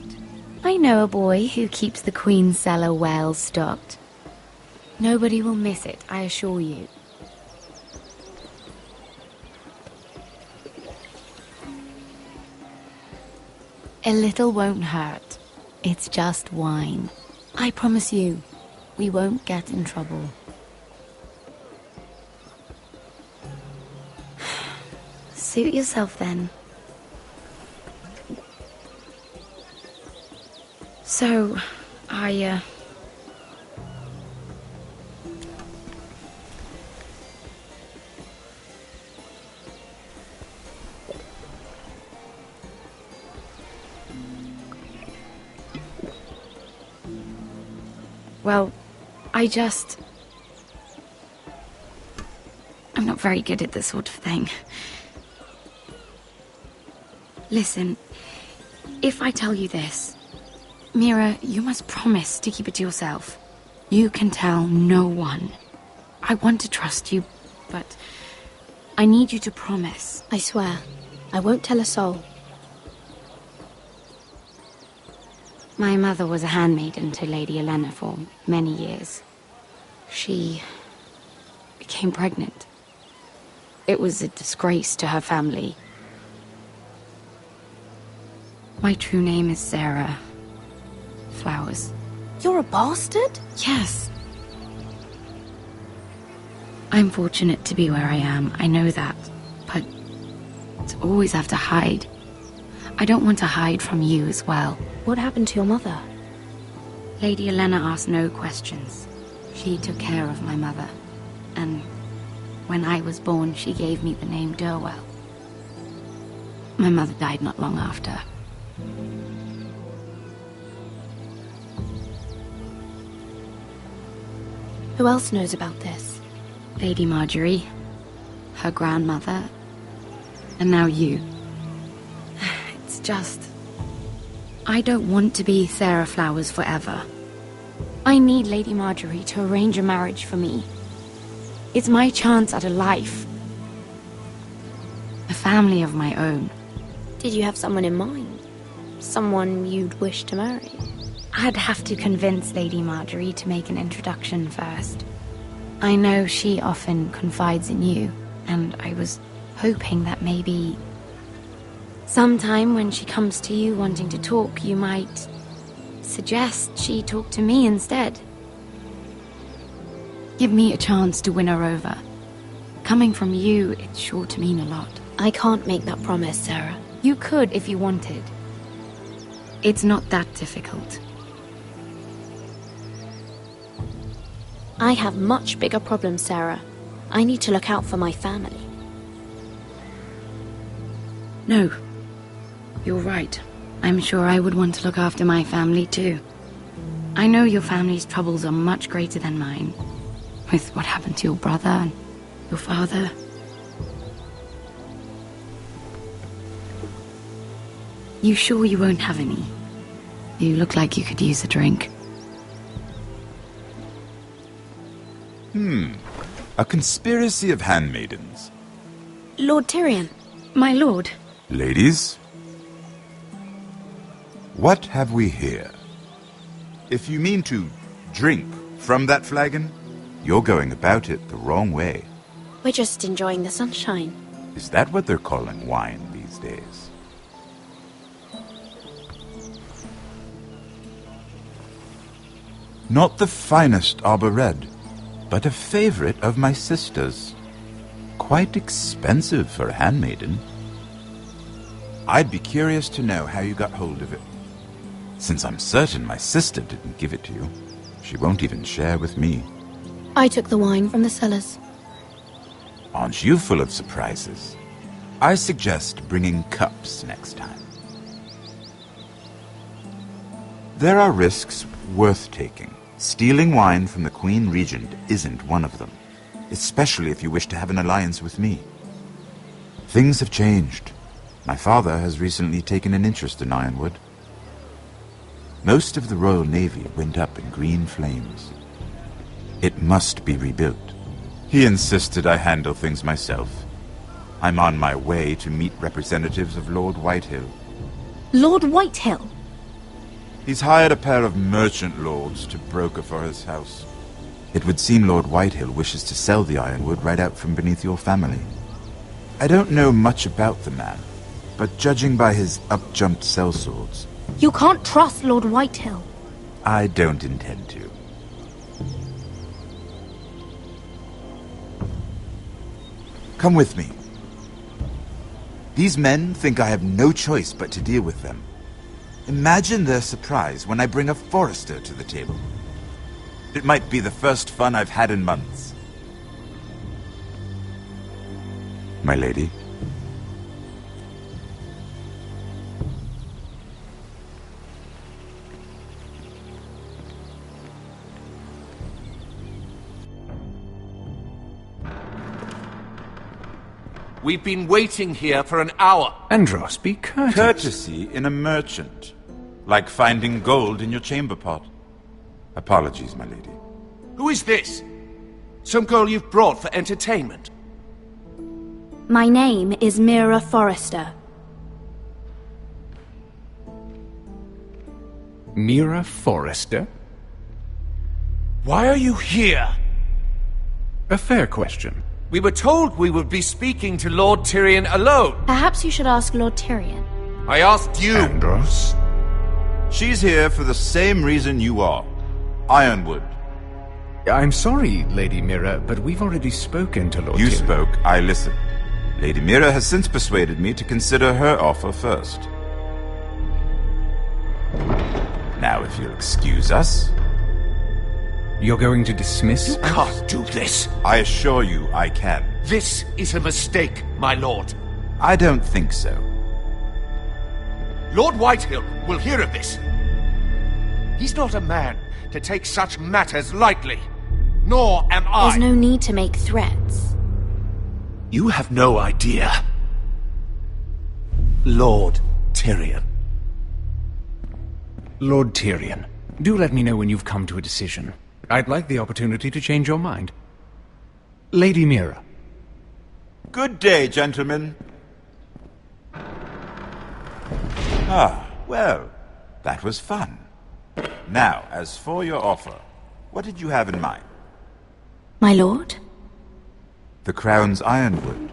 I know a boy who keeps the Queen's cellar well stocked. Nobody will miss it, I assure you. A little won't hurt. It's just wine. I promise you, we won't get in trouble. Suit yourself then. So, Well, I'm not very good at this sort of thing. Listen, if I tell you this, Mira, you must promise to keep it to yourself. You can tell no one. I want to trust you, but I need you to promise. I swear, I won't tell a soul. My mother was a handmaiden to Lady Olenna for many years. She became pregnant. It was a disgrace to her family. My true name is Sarah Flowers. You're a bastard? Yes. I'm fortunate to be where I am, I know that. But to always have to hide. I don't want to hide from you as well. What happened to your mother? Lady Elena asked no questions. She took care of my mother. And when I was born, she gave me the name Durwell. My mother died not long after. Who else knows about this? Lady Marjorie, her grandmother, and now you. It's just... I don't want to be Sarah Flowers forever. I need Lady Marjorie to arrange a marriage for me. It's my chance at a life. A family of my own. Did you have someone in mind? Someone you'd wish to marry? I'd have to convince Lady Marjorie to make an introduction first. I know she often confides in you, and I was hoping that maybe... sometime when she comes to you wanting to talk, you might suggest she talk to me instead. Give me a chance to win her over. Coming from you, it's sure to mean a lot. I can't make that promise, Sarah. You could if you wanted. It's not that difficult. I have much bigger problems, Sarah. I need to look out for my family. No. You're right. I'm sure I would want to look after my family too. I know your family's troubles are much greater than mine. With what happened to your brother and your father. You sure you won't have any? You look like you could use a drink. A conspiracy of handmaidens. Lord Tyrion. My lord. Ladies, what have we here? If you mean to drink from that flagon, you're going about it the wrong way. We're just enjoying the sunshine. Is that what they're calling wine these days? Not the finest arbor red, but a favorite of my sister's. Quite expensive for a handmaiden. I'd be curious to know how you got hold of it. Since I'm certain my sister didn't give it to you, she won't even share with me. I took the wine from the cellars. Aren't you full of surprises? I suggest bringing cups next time. There are risks worth taking. Stealing wine from the Queen Regent isn't one of them, especially if you wish to have an alliance with me. Things have changed. My father has recently taken an interest in Ironwood. Most of the Royal Navy went up in green flames. It must be rebuilt. He insisted I handle things myself. I'm on my way to meet representatives of Lord Whitehill. Lord Whitehill? He's hired a pair of merchant lords to broker for his house. It would seem Lord Whitehill wishes to sell the Ironwood right out from beneath your family. I don't know much about the man, but judging by his up-jumped sellswords... You can't trust Lord Whitehill. I don't intend to. Come with me. These men think I have no choice but to deal with them. Imagine their surprise when I bring a forester to the table. It might be the first fun I've had in months. My lady. We've been waiting here for an hour. Andros, be courteous. Courtesy in a merchant. Like finding gold in your chamber pot. Apologies, my lady. Who is this? Some girl you've brought for entertainment? My name is Mira Forrester. Mira Forrester? Why are you here? A fair question. We were told we would be speaking to Lord Tyrion alone. Perhaps you should ask Lord Tyrion. I asked you. Andros? She's here for the same reason you are. Ironwood. I'm sorry, Lady Mira, but we've already spoken to Lord You Tyrion. spoke, I listened. Lady Mira has since persuaded me to consider her offer first. Now, if you'll excuse us... You're going to dismiss? You can't do this. I assure you I can. This is a mistake, my lord. I don't think so. Lord Whitehill will hear of this. He's not a man to take such matters lightly. Nor am I. There's no need to make threats. You have no idea. Lord Tyrion. Lord Tyrion, do let me know when you've come to a decision. I'd like the opportunity to change your mind. Lady Mira. Good day, gentlemen. Ah, well, that was fun. Now, as for your offer, what did you have in mind? My lord? The Crown's Ironwood.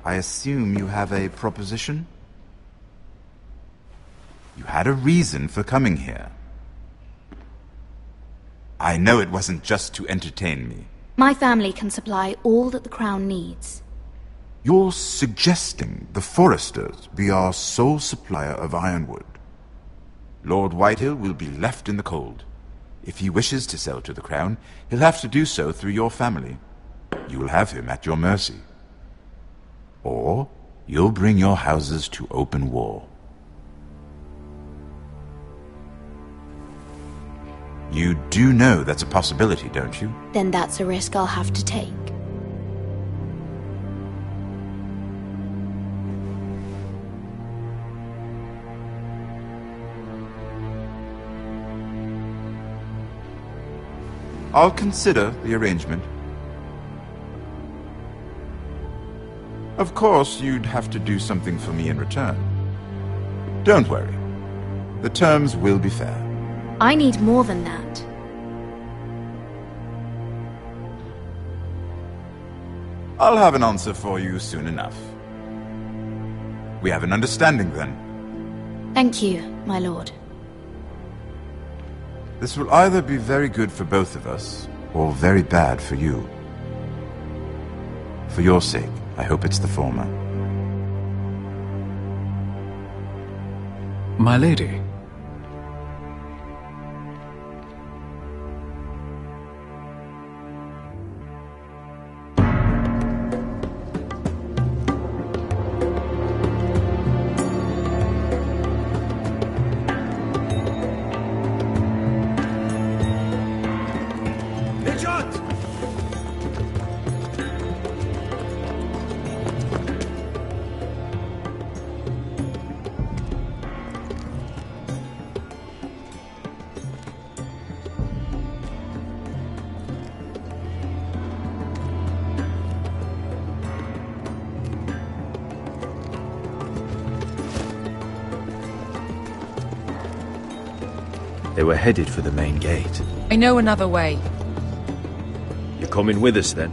I assume you have a proposition? You had a reason for coming here. I know it wasn't just to entertain me. My family can supply all that the Crown needs. You're suggesting the Foresters be our sole supplier of ironwood. Lord Whitehill will be left in the cold. If he wishes to sell to the Crown, he'll have to do so through your family. You will have him at your mercy. Or you'll bring your houses to open war. You do know that's a possibility, don't you? Then that's a risk I'll have to take. I'll consider the arrangement. Of course, you'd have to do something for me in return. Don't worry. The terms will be fair. I need more than that. I'll have an answer for you soon enough. We have an understanding then. Thank you, my lord. This will either be very good for both of us, or very bad for you. For your sake, I hope it's the former. My lady. They were headed for the main gate. I know another way. You're coming with us, then?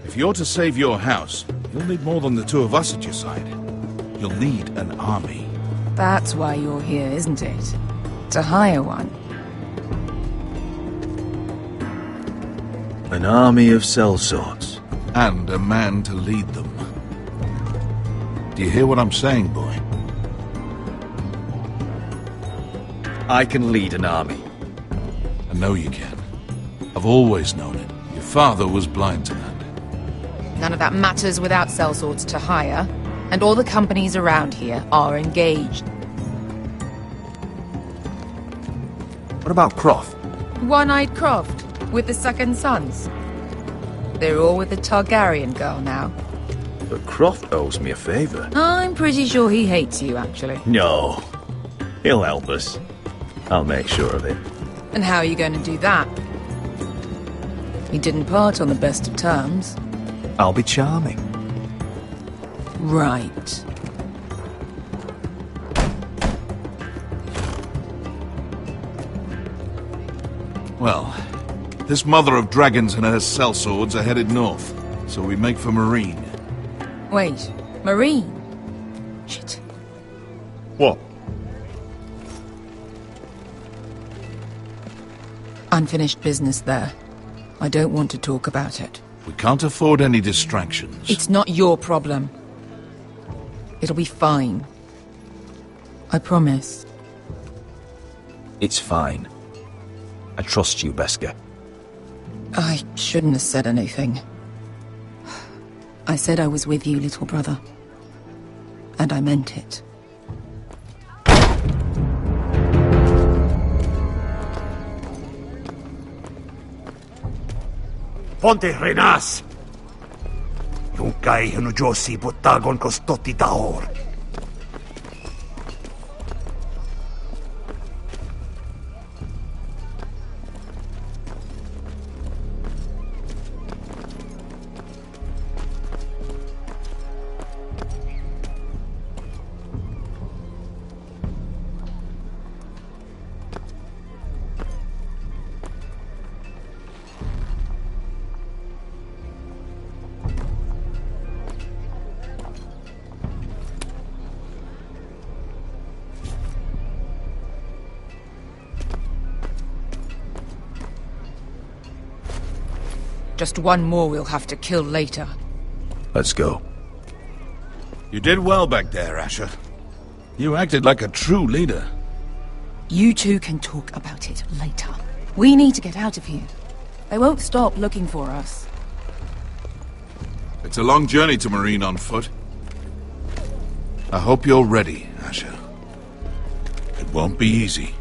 If you're to save your house, you'll need more than the two of us at your side. You'll need an army. That's why you're here, isn't it? To hire one. An army of sellswords. And a man to lead them. Do you hear what I'm saying, boy? I can lead an army. I know you can. I've always known it. Your father was blind to that. None of that matters without sellswords to hire, and all the companies around here are engaged. What about Croft? One-Eyed Croft, with the second sons. They're all with the Targaryen girl now. But Croft owes me a favor. I'm pretty sure he hates you, actually. No. He'll help us. I'll make sure of it. And how are you going to do that? We didn't part on the best of terms. I'll be charming. Right. Well, this mother of dragons and her sellswords are headed north, so we make for Marine. Wait, Marine? Shit. What? Unfinished business there. I don't want to talk about it. We can't afford any distractions. It's not your problem. It'll be fine. I promise. It's fine. I trust you, Beskha. I shouldn't have said anything. I said I was with you, little brother. And I meant it. Ponte renas! Yung kay Josi butagon ko stoti taor. Just one more we'll have to kill later. Let's go. You did well back there, Asher. You acted like a true leader. You two can talk about it later. We need to get out of here. They won't stop looking for us. It's a long journey to Marine on foot. I hope you're ready, Asher. It won't be easy.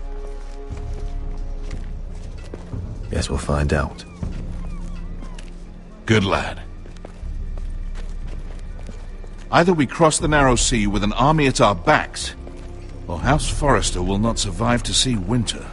Guess we'll find out. Good lad. Either we cross the narrow sea with an army at our backs, or House Forrester will not survive to see winter.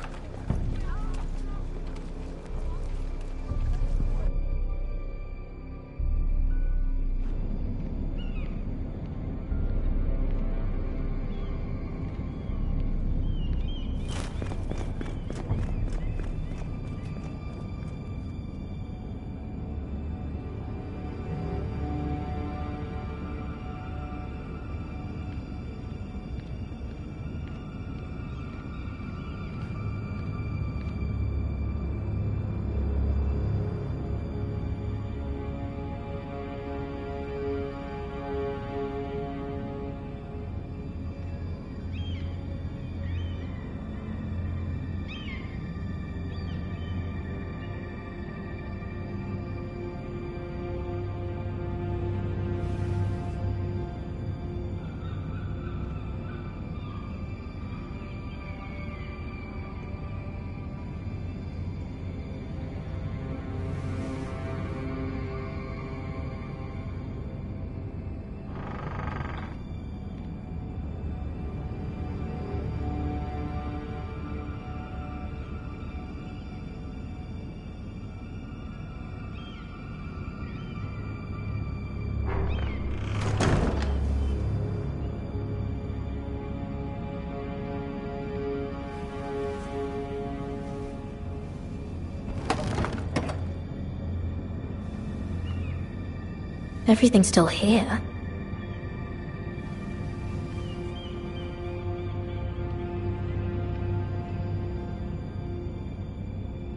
Everything's still here.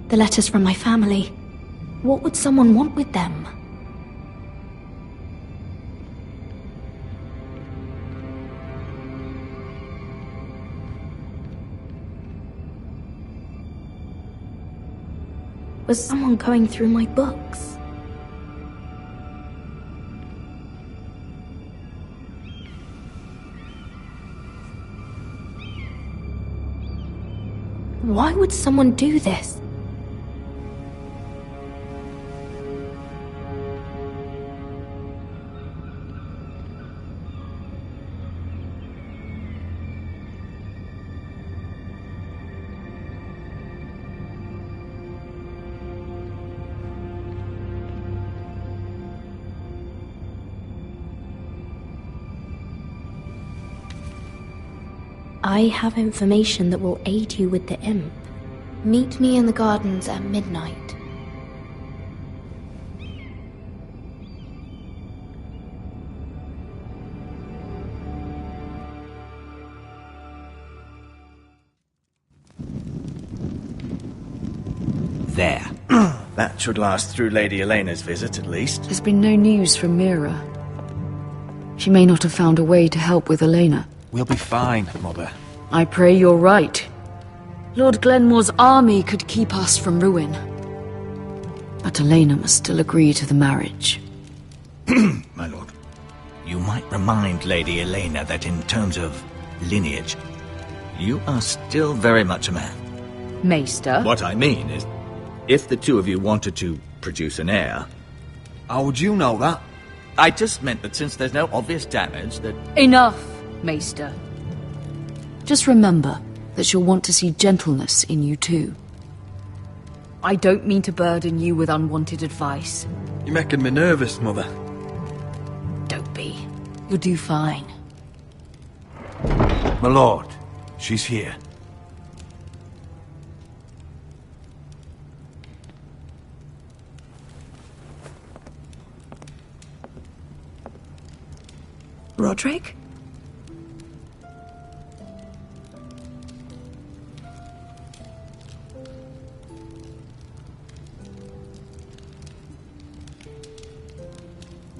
The letters from my family. What would someone want with them? Was someone going through my books? Why would someone do this? I have information that will aid you with the imp. Meet me in the gardens at midnight. There. That should last through Lady Elena's visit, at least. There's been no news from Mira. She may not have found a way to help with Elena. We'll be fine, Mother. I pray you're right. Lord Glenmore's army could keep us from ruin. But Elena must still agree to the marriage. My lord. You might remind Lady Elena that in terms of lineage, you are still very much a man. Maester? What I mean is, if the two of you wanted to produce an heir... How would you know that? I just meant that since there's no obvious damage, that... Enough, Maester. Just remember that she'll want to see gentleness in you too. I don't mean to burden you with unwanted advice. You're making me nervous, Mother. Don't be. You'll do fine. My lord, she's here. Roderick?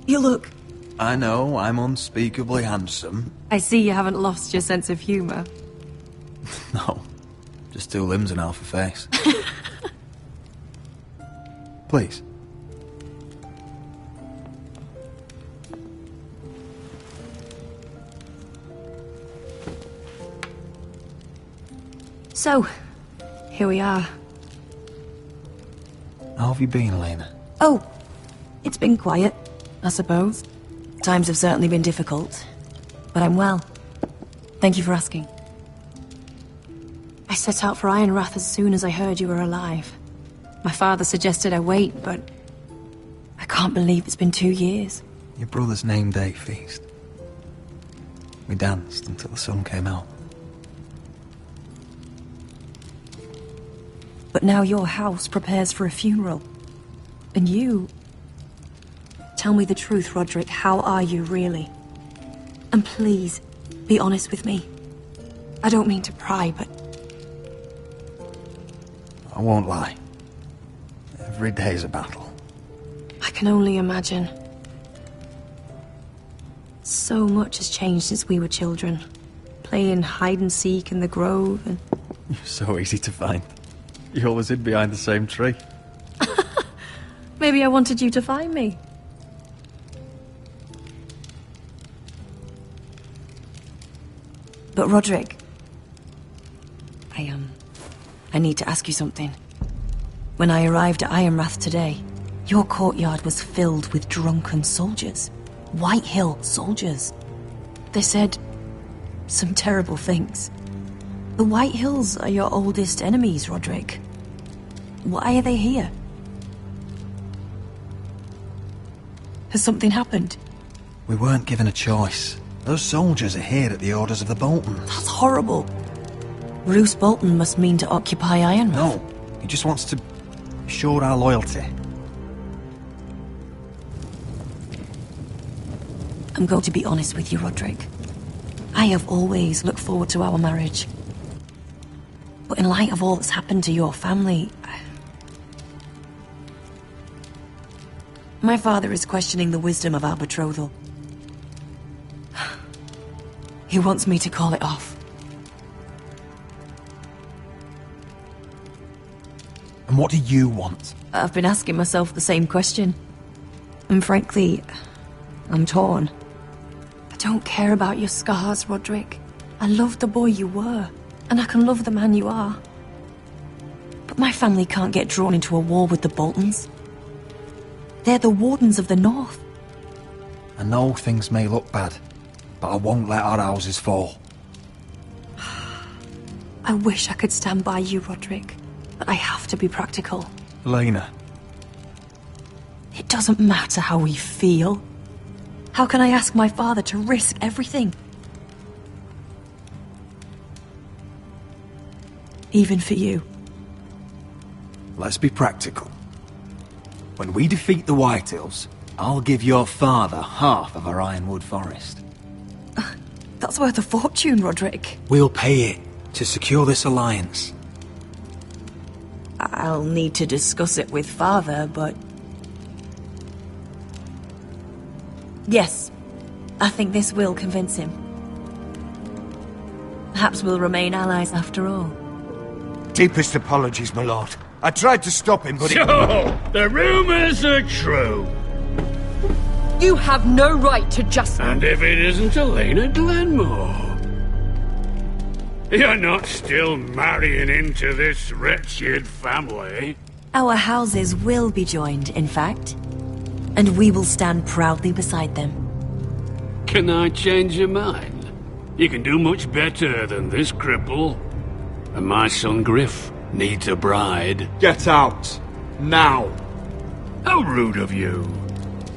You look... I know, I'm unspeakably handsome. I see you haven't lost your sense of humour. No, just two limbs and half a face. Please. So, here we are. How have you been, Elena? Oh, it's been quiet, I suppose. Times have certainly been difficult, but I'm well. Thank you for asking. I set out for Ironrath as soon as I heard you were alive. My father suggested I wait, but I can't believe it's been 2 years. Your brother's name day feast. We danced until the sun came out. But now your house prepares for a funeral. And you... Tell me the truth, Roderick. How are you, really? And please, be honest with me. I don't mean to pry, but... I won't lie. Every day's a battle. I can only imagine. So much has changed since we were children. Playing hide and seek in the grove and... You're so easy to find. You always hid behind the same tree. Maybe I wanted you to find me. But Roderick... I need to ask you something. When I arrived at Ironrath today, your courtyard was filled with drunken soldiers. White Hill soldiers. They said some terrible things. The White Hills are your oldest enemies, Roderick. Why are they here? Has something happened? We weren't given a choice. Those soldiers are here at the orders of the Boltons. That's horrible. Roose Bolton must mean to occupy Ironrath. No, he just wants to assure our loyalty. I'm going to be honest with you, Roderick. I have always looked forward to our marriage. But in light of all that's happened to your family... My father is questioning the wisdom of our betrothal. He wants me to call it off. And what do you want? I've been asking myself the same question. And frankly, I'm torn. I don't care about your scars, Roderick. I love the boy you were, and I can love the man you are. But my family can't get drawn into a war with the Boltons. They're the Wardens of the North. I know things may look bad, but I won't let our houses fall. I wish I could stand by you, Roderick, but I have to be practical. Elena. It doesn't matter how we feel. How can I ask my father to risk everything? Even for you. Let's be practical. When we defeat the Whitehills, I'll give your father half of our Ironwood forest. That's worth a fortune, Roderick. We'll pay it to secure this alliance. I'll need to discuss it with father, but... Yes, I think this will convince him. Perhaps we'll remain allies after all. Deepest apologies, my lord. I tried to stop him, but So, the rumors are true. You have no right to just... And if it isn't Elena Glenmore? You're not still marrying into this wretched family? Our houses will be joined, in fact. And we will stand proudly beside them. Can I change your mind? You can do much better than this cripple. And my son Griff needs a bride. Get out. Now. How rude of you.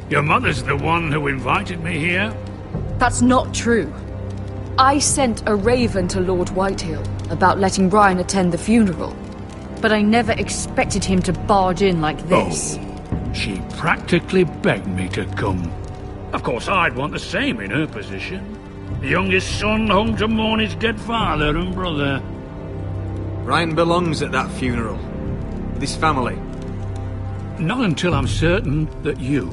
Your mother's the one who invited me here? That's not true. I sent a raven to Lord Whitehill about letting Brian attend the funeral. But I never expected him to barge in like this. Oh, she practically begged me to come. Of course, I'd want the same in her position. The youngest son home to mourn his dead father and brother. Brian belongs at that funeral. With his family. Not until I'm certain that you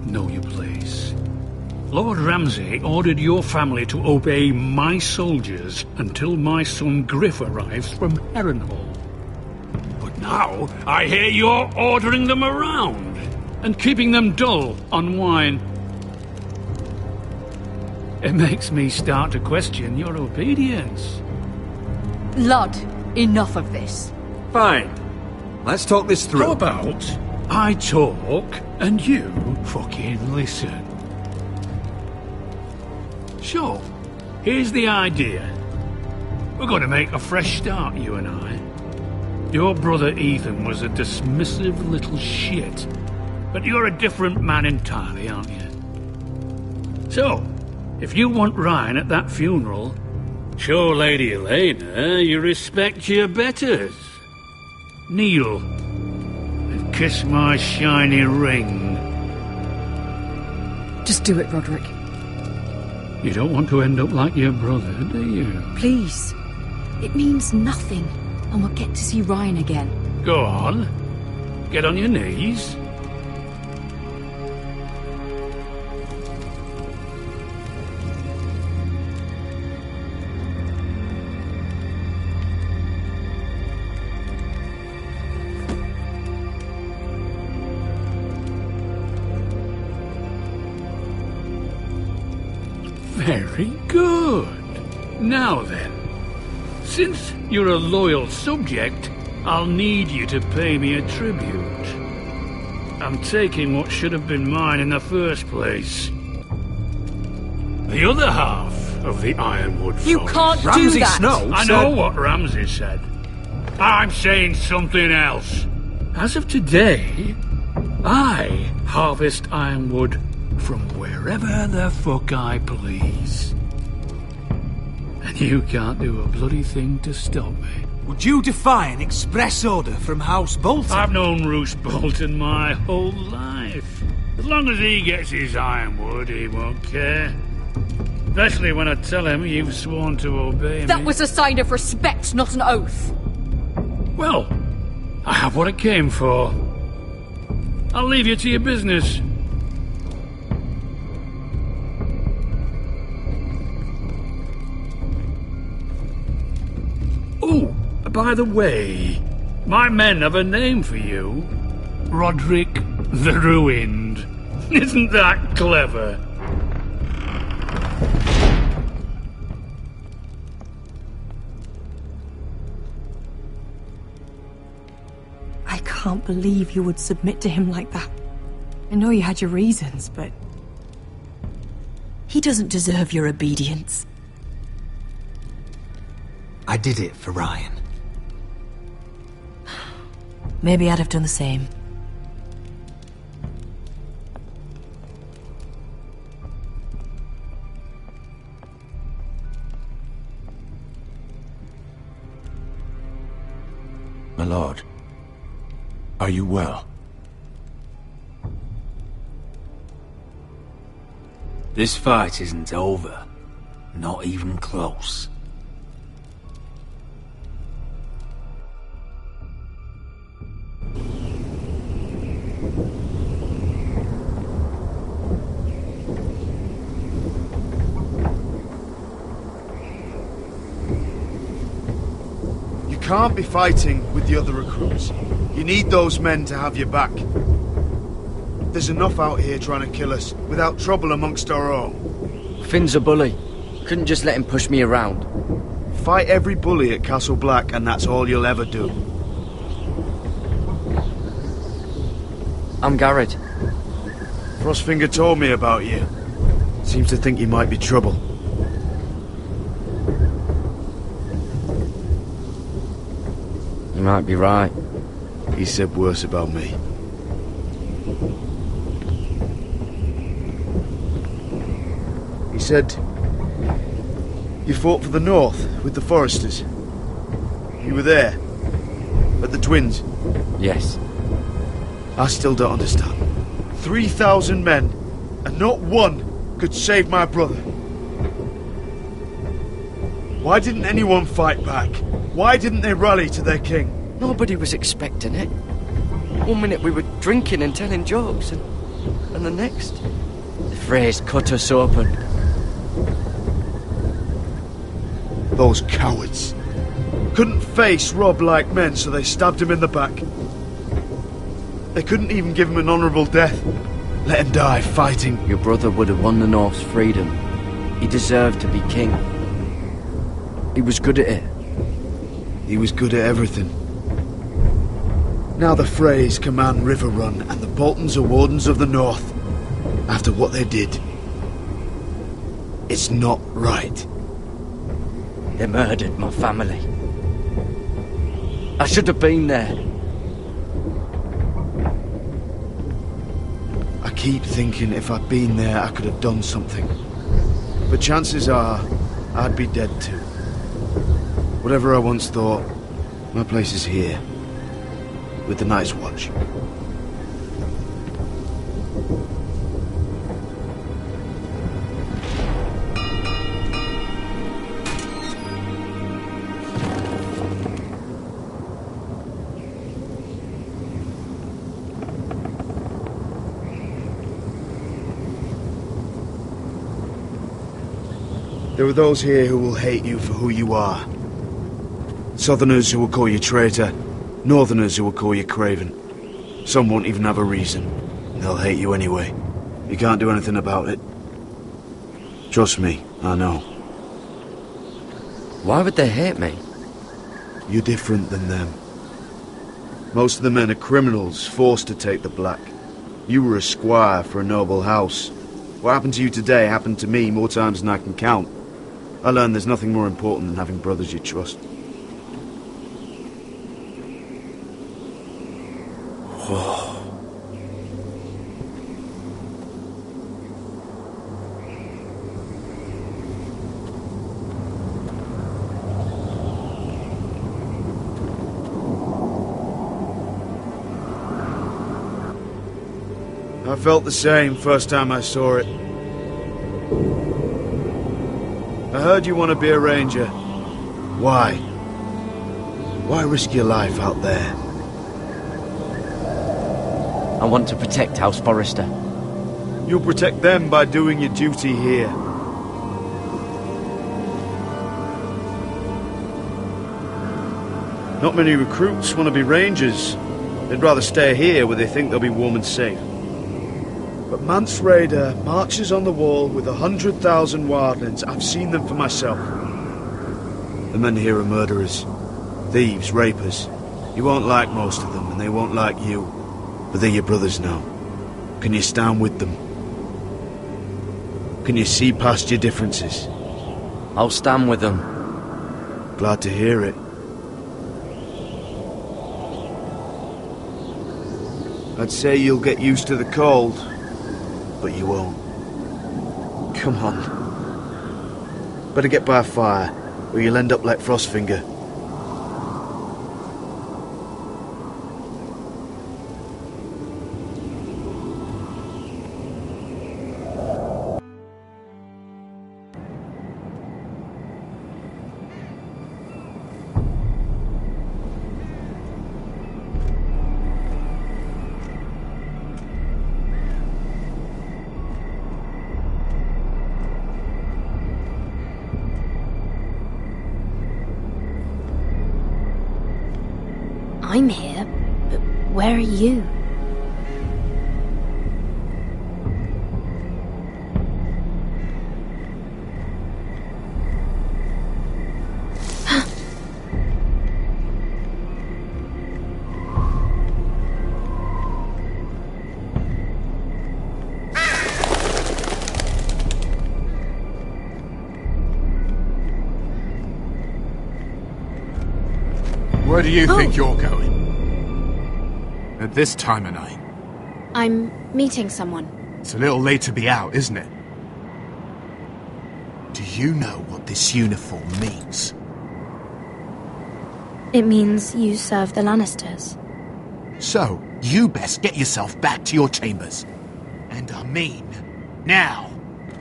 know your place. Lord Ramsay ordered your family to obey my soldiers until my son Griff arrives from Harrenhal. But now, I hear you're ordering them around and keeping them dull on wine. It makes me start to question your obedience. Lud, enough of this. Fine. Let's talk this through. How about I talk and you fucking listen? So, here's the idea. We're going to make a fresh start, you and I. Your brother Ethan was a dismissive little shit. But you're a different man entirely, aren't you? So, if you want Ryan at that funeral, show Lady Elena you respect your betters. Kneel and kiss my shiny ring. Just do it, Roderick. You don't want to end up like your brother, do you? Please. It means nothing, and we'll get to see Ryan again. Go on. Get on your knees. Very good. Now then, since you're a loyal subject, I'll need you to pay me a tribute. I'm taking what should have been mine in the first place. The other half of the Ironwood Forest. You can't do that! Snow I know what Ramsay said. I'm saying something else. As of today, I harvest ironwood from wherever the fuck I please. And you can't do a bloody thing to stop me. Would you defy an express order from House Bolton? I've known Roose Bolton my whole life. As long as he gets his ironwood, he won't care. Especially when I tell him you've sworn to obey me. That was a sign of respect, not an oath. Well, I have what I came for. I'll leave you to your business. Oh, by the way, my men have a name for you. Roderick the Ruined. Isn't that clever? I can't believe you would submit to him like that. I know you had your reasons, but... he doesn't deserve your obedience. I did it for Ryan. Maybe I'd have done the same. My lord, are you well? This fight isn't over. Not even close. can't be fighting with the other recruits. You need those men to have your back. There's enough out here trying to kill us, without trouble amongst our own. Finn's a bully. Couldn't just let him push me around. Fight every bully at Castle Black, and that's all you'll ever do. I'm Garrett. Frostfinger told me about you. Seems to think you might be trouble. You might be right. He said worse about me. He said you fought for the North with the Foresters. You were there at the Twins. Yes. I still don't understand. 3,000 men, and not one could save my brother. Why didn't anyone fight back? Why didn't they rally to their king? Nobody was expecting it. One minute we were drinking and telling jokes, and the next, the Freys cut us open. Those cowards. Couldn't face Rob like men, so they stabbed him in the back. They couldn't even give him an honourable death. Let him die fighting. Your brother would have won the North's freedom. He deserved to be king. He was good at it. He was good at everything. Now the Freys command Riverrun, and the Boltons are Wardens of the North. After what they did. It's not right. They murdered my family. I should have been there. I keep thinking if I'd been there, I could have done something. But chances are, I'd be dead too. Whatever I once thought, my place is here. With the Night's Watch. There are those here who will hate you for who you are. Southerners who will call you traitor, Northerners who will call you craven. Some won't even have a reason. They'll hate you anyway. You can't do anything about it. Trust me, I know. Why would they hate me? You're different than them. Most of the men are criminals, forced to take the black. You were a squire for a noble house. What happened to you today happened to me more times than I can count. I learned there's nothing more important than having brothers you trust. Whoa. I felt the same first time I saw it. I heard you want to be a ranger. Why? Why risk your life out there? I want to protect House Forrester. You'll protect them by doing your duty here. Not many recruits want to be rangers. They'd rather stay here where they think they'll be warm and safe. But Mance Raider marches on the wall with 100,000 wildlings. I've seen them for myself. The men here are murderers. Thieves, rapers. You won't like most of them, and they won't like you. But they're your brothers now. Can you stand with them? Can you see past your differences? I'll stand with them. Glad to hear it. I'd say you'll get used to the cold, but you won't. Come on. Better get by a fire, or you'll end up like Frostfinger. I'm here, but where are you? Where do you think you're going? At this time of night? I'm meeting someone. It's a little late to be out, isn't it? Do you know what this uniform means? It means you serve the Lannisters. So, you best get yourself back to your chambers. And I mean, now.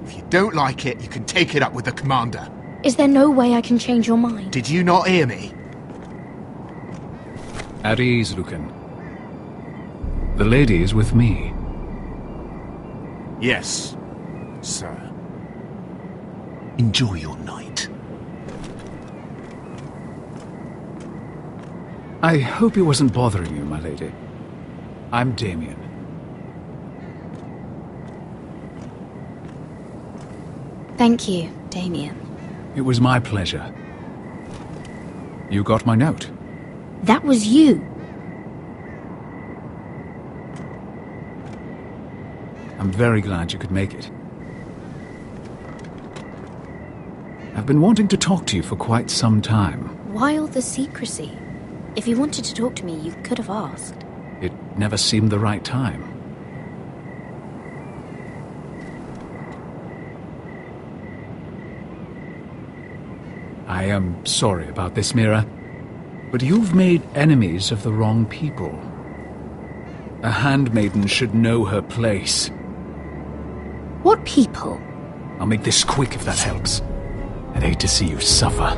If you don't like it, you can take it up with the commander. Is there no way I can change your mind? Did you not hear me? At ease, Lucan. The lady is with me. Yes, sir. Enjoy your night. I hope he wasn't bothering you, my lady. I'm Damien. Thank you, Damien. It was my pleasure. You got my note. That was you. I'm very glad you could make it. I've been wanting to talk to you for quite some time. Why all the secrecy? If you wanted to talk to me, you could have asked. It never seemed the right time. I am sorry about this, Mira. But you've made enemies of the wrong people. A handmaiden should know her place. What people? I'll make this quick if that helps. I'd hate to see you suffer.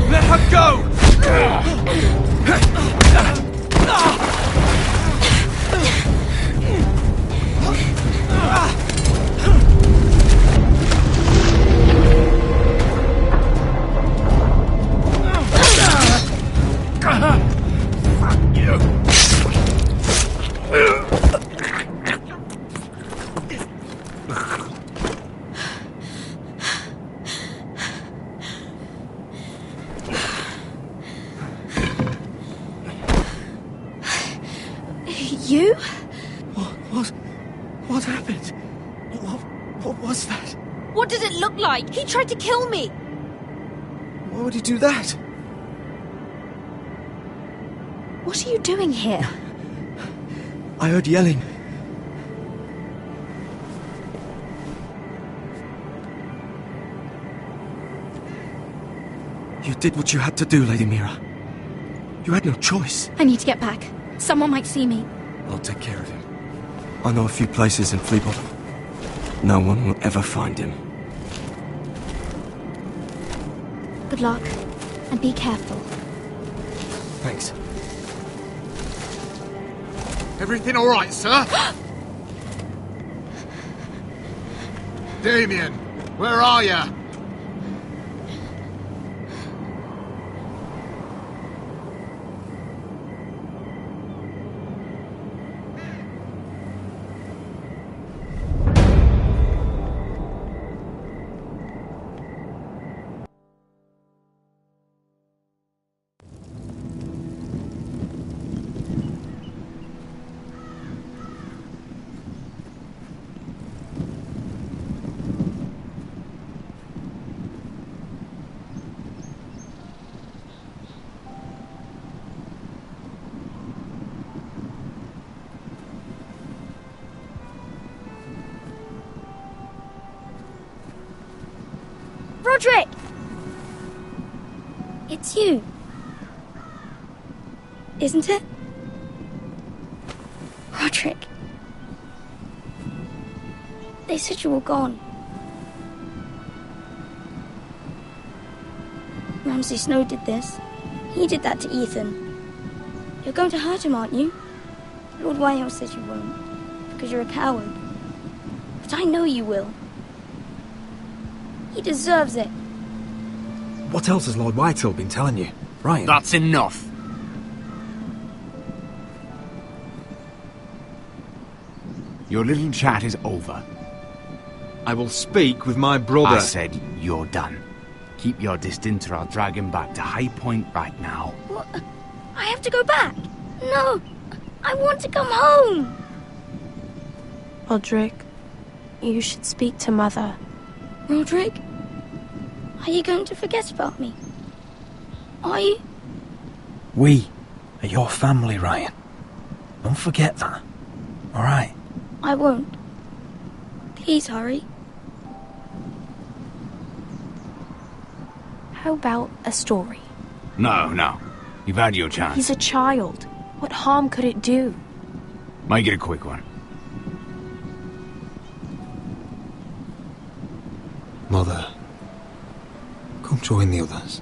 Let her go! You? What happened? What was that? What did it look like? He tried to kill me! Why would he do that? What are you doing here? I heard yelling. You did what you had to do, Lady Mira. You had no choice. I need to get back. Someone might see me. I'll take care of him. I know a few places in Fleabottom. No one will ever find him. Good luck, and be careful. Thanks. Everything all right, sir? Damien, where are you? Roderick! It's you. Isn't it? Roderick. They said you were gone. Ramsay Snow did this. He did that to Ethan. You're going to hurt him, aren't you? Lord Whitehill says you won't, because you're a coward. But I know you will. He deserves it. What else has Lord Whitehill been telling you, Ryan? That's enough. Your little chat is over. I will speak with my brother. I said you're done. Keep your distance or I'll drag him back to High Point right now. What? I have to go back. No, I want to come home. Roderick, you should speak to Mother. Roderick? Are you going to forget about me? Are you? We are your family, Ryan. Don't forget that. All right? I won't. Please hurry. How about a story? No. You've had your chance. He's a child. What harm could it do? Make it a quick one. Mother, come join the others.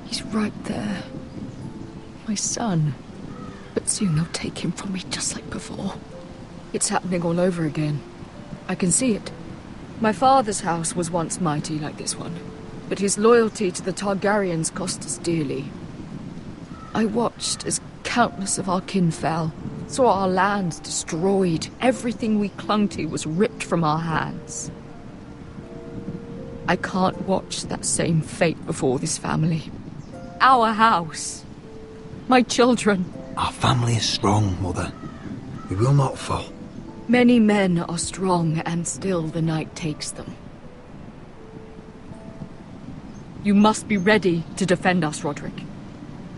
He's right there. My son. But soon they'll take him from me just like before. It's happening all over again. I can see it. My father's house was once mighty like this one, but his loyalty to the Targaryens cost us dearly. I watched as countless of our kin fell, saw our lands destroyed, everything we clung to was ripped from our hands. I can't watch that same fate before this family. Our house. My children. Our family is strong, Mother. We will not fall. Many men are strong, and still the night takes them. You must be ready to defend us, Roderick.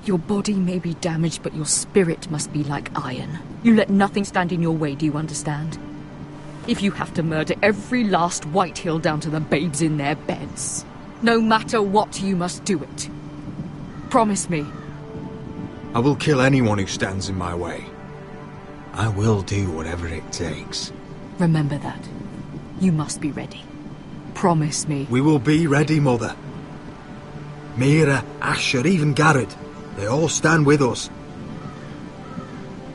Your body may be damaged, but your spirit must be like iron. You let nothing stand in your way, do you understand? If you have to murder every last Whitehill down to the babes in their beds, no matter what, you must do it. Promise me. I will kill anyone who stands in my way. I will do whatever it takes. Remember that. You must be ready. Promise me. We will be ready, Mother. Mira, Asher, even Garrett. They all stand with us.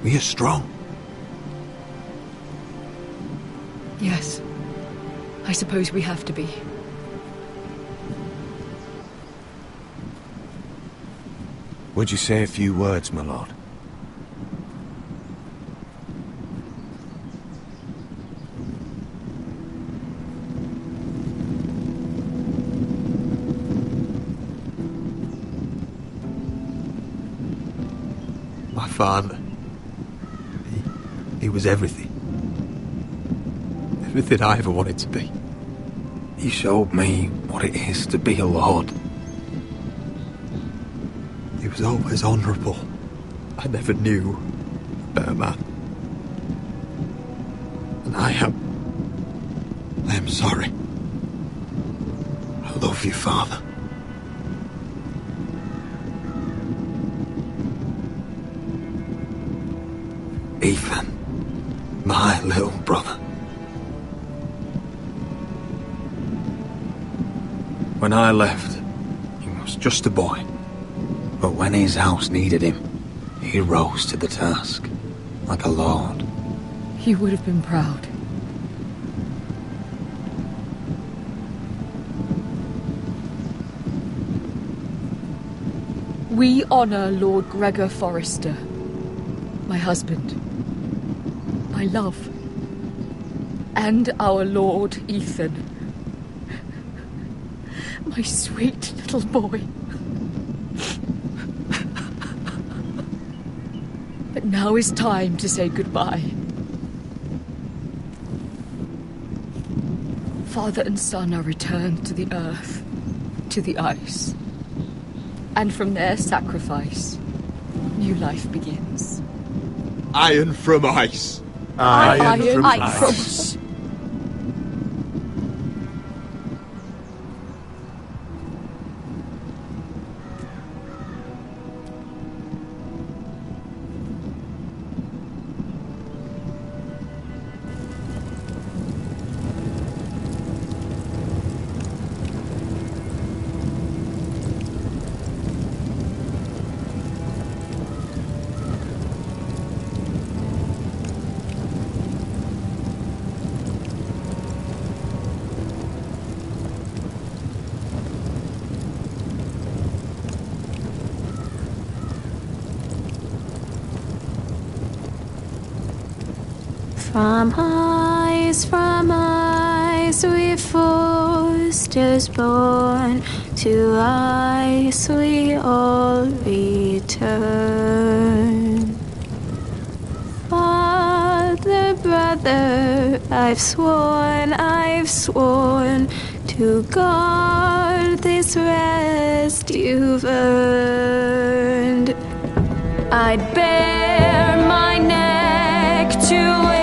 We are strong. Yes. I suppose we have to be. Would you say a few words, my lord? My father. He was everything. Everything I ever wanted to be. He showed me what it is to be a lord. He was always honourable. I never knew a better man. And I am sorry. I love you, Father. Ethan, my little brother. When I left, he was just a boy. But when his house needed him, he rose to the task, like a lord. He would have been proud. We honor Lord Gregor Forrester, my husband, my love, and our Lord Ethan, my sweet little boy. But now is time to say goodbye. Father and son are returned to the earth, to the ice. And from their sacrifice, new life begins. Iron from ice. Iron from ice. From ice we foresters born, to ice we all return. Father, brother, I've sworn to guard this rest you've earned. I'd bare my neck to it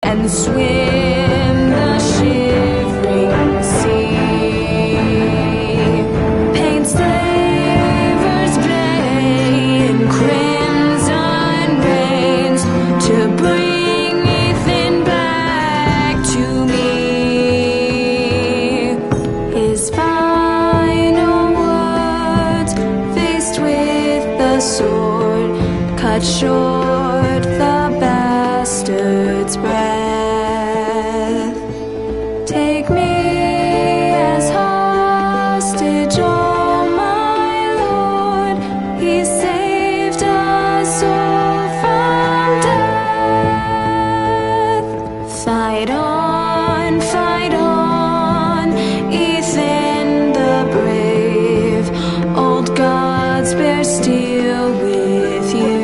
and swim the shivering sea. Paint slavers play in crimson rains to bring Ethan back to me. His final words, faced with the sword, cut short the bastard's breath. Take me as hostage, oh my lord. He saved us all from death. Fight on, Ethan the brave. Old gods bear steel with you.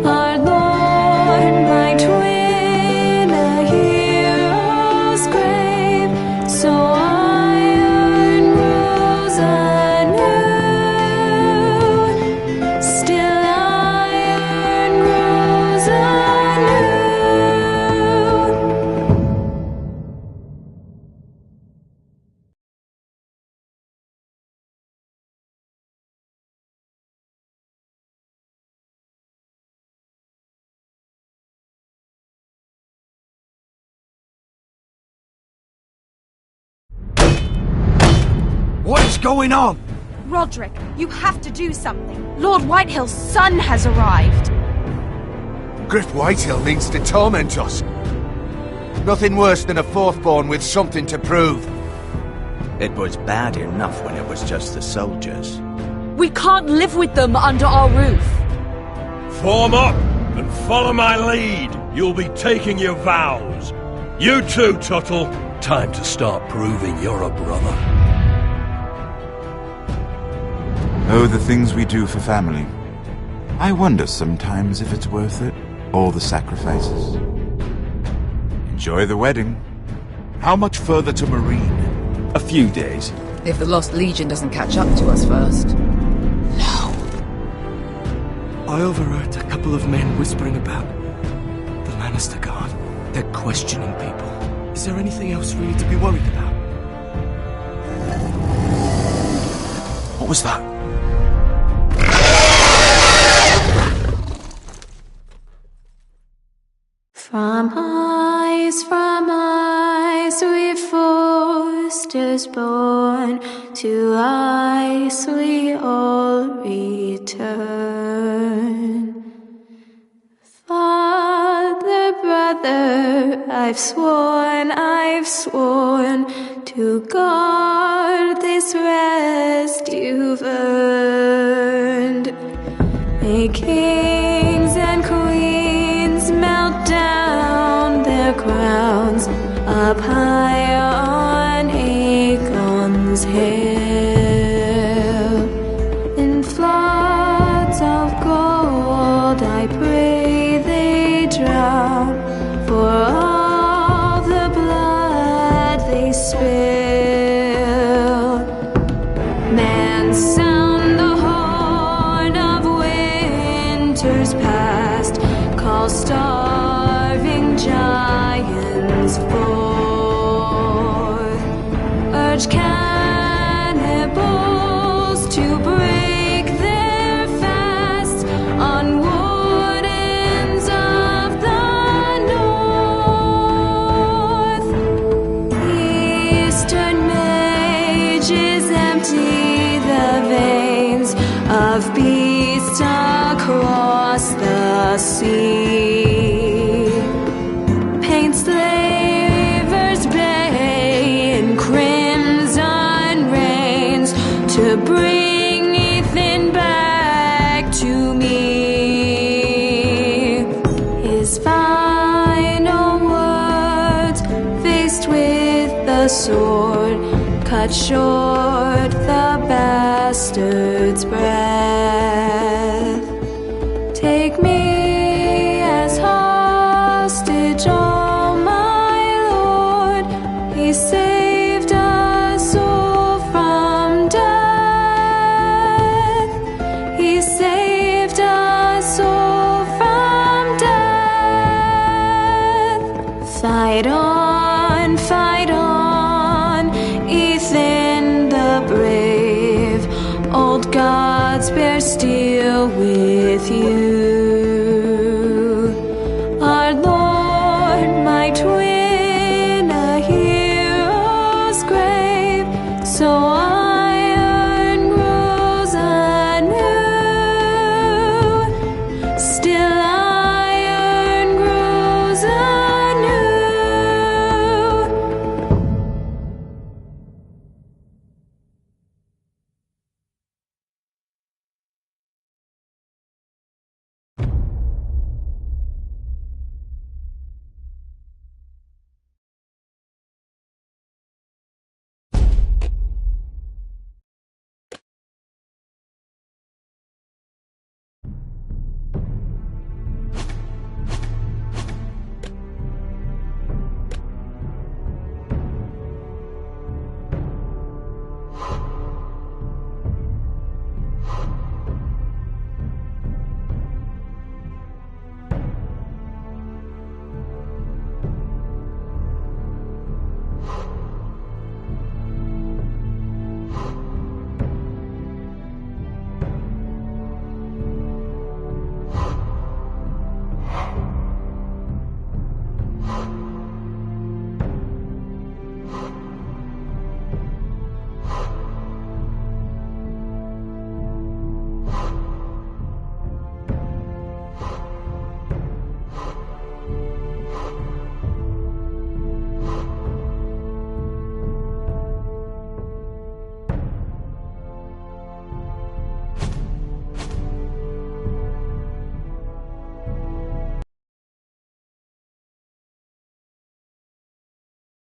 Our Lord might win a hero's grave, so iron rose anew. Still iron grows anew. What is going on? Roderick, you have to do something. Lord Whitehill's son has arrived. Griff Whitehill means to torment us. Nothing worse than a fourthborn with something to prove. It was bad enough when it was just the soldiers. We can't live with them under our roof. Form up and follow my lead. You'll be taking your vows. You too, Tuttle. Time to start proving you're a brother. Oh, the things we do for family. I wonder sometimes if it's worth it, all the sacrifices. Enjoy the wedding. How much further to Marine? A few days. If the Lost Legion doesn't catch up to us first. I overheard a couple of men whispering about the Lannister Guard. They're questioning people. Is there anything else we need to be worried about? What was that? From ice we foresters born, to ice we all return. Father, brother, I've sworn to guard this rest you've earned. May kings and queens melt down their crowns up high on Aegon's hill. In floods of gold I pray they drown, for all the blood they spill. Man, sound the horn of winter's past, call starving giants forth, urge cannibals to break their fast on wardens of the north. Eastern mages empty the veins of beasts across the sea. Paint slavers bay in crimson rains to bring Ethan back to me. his final words, faced with the sword, cut short the bastard's breath. Take me as hostage, oh my Lord. He saved us all from death. He saved us all from death. Fight on, Ethan the brave. Old gods bear steel with you.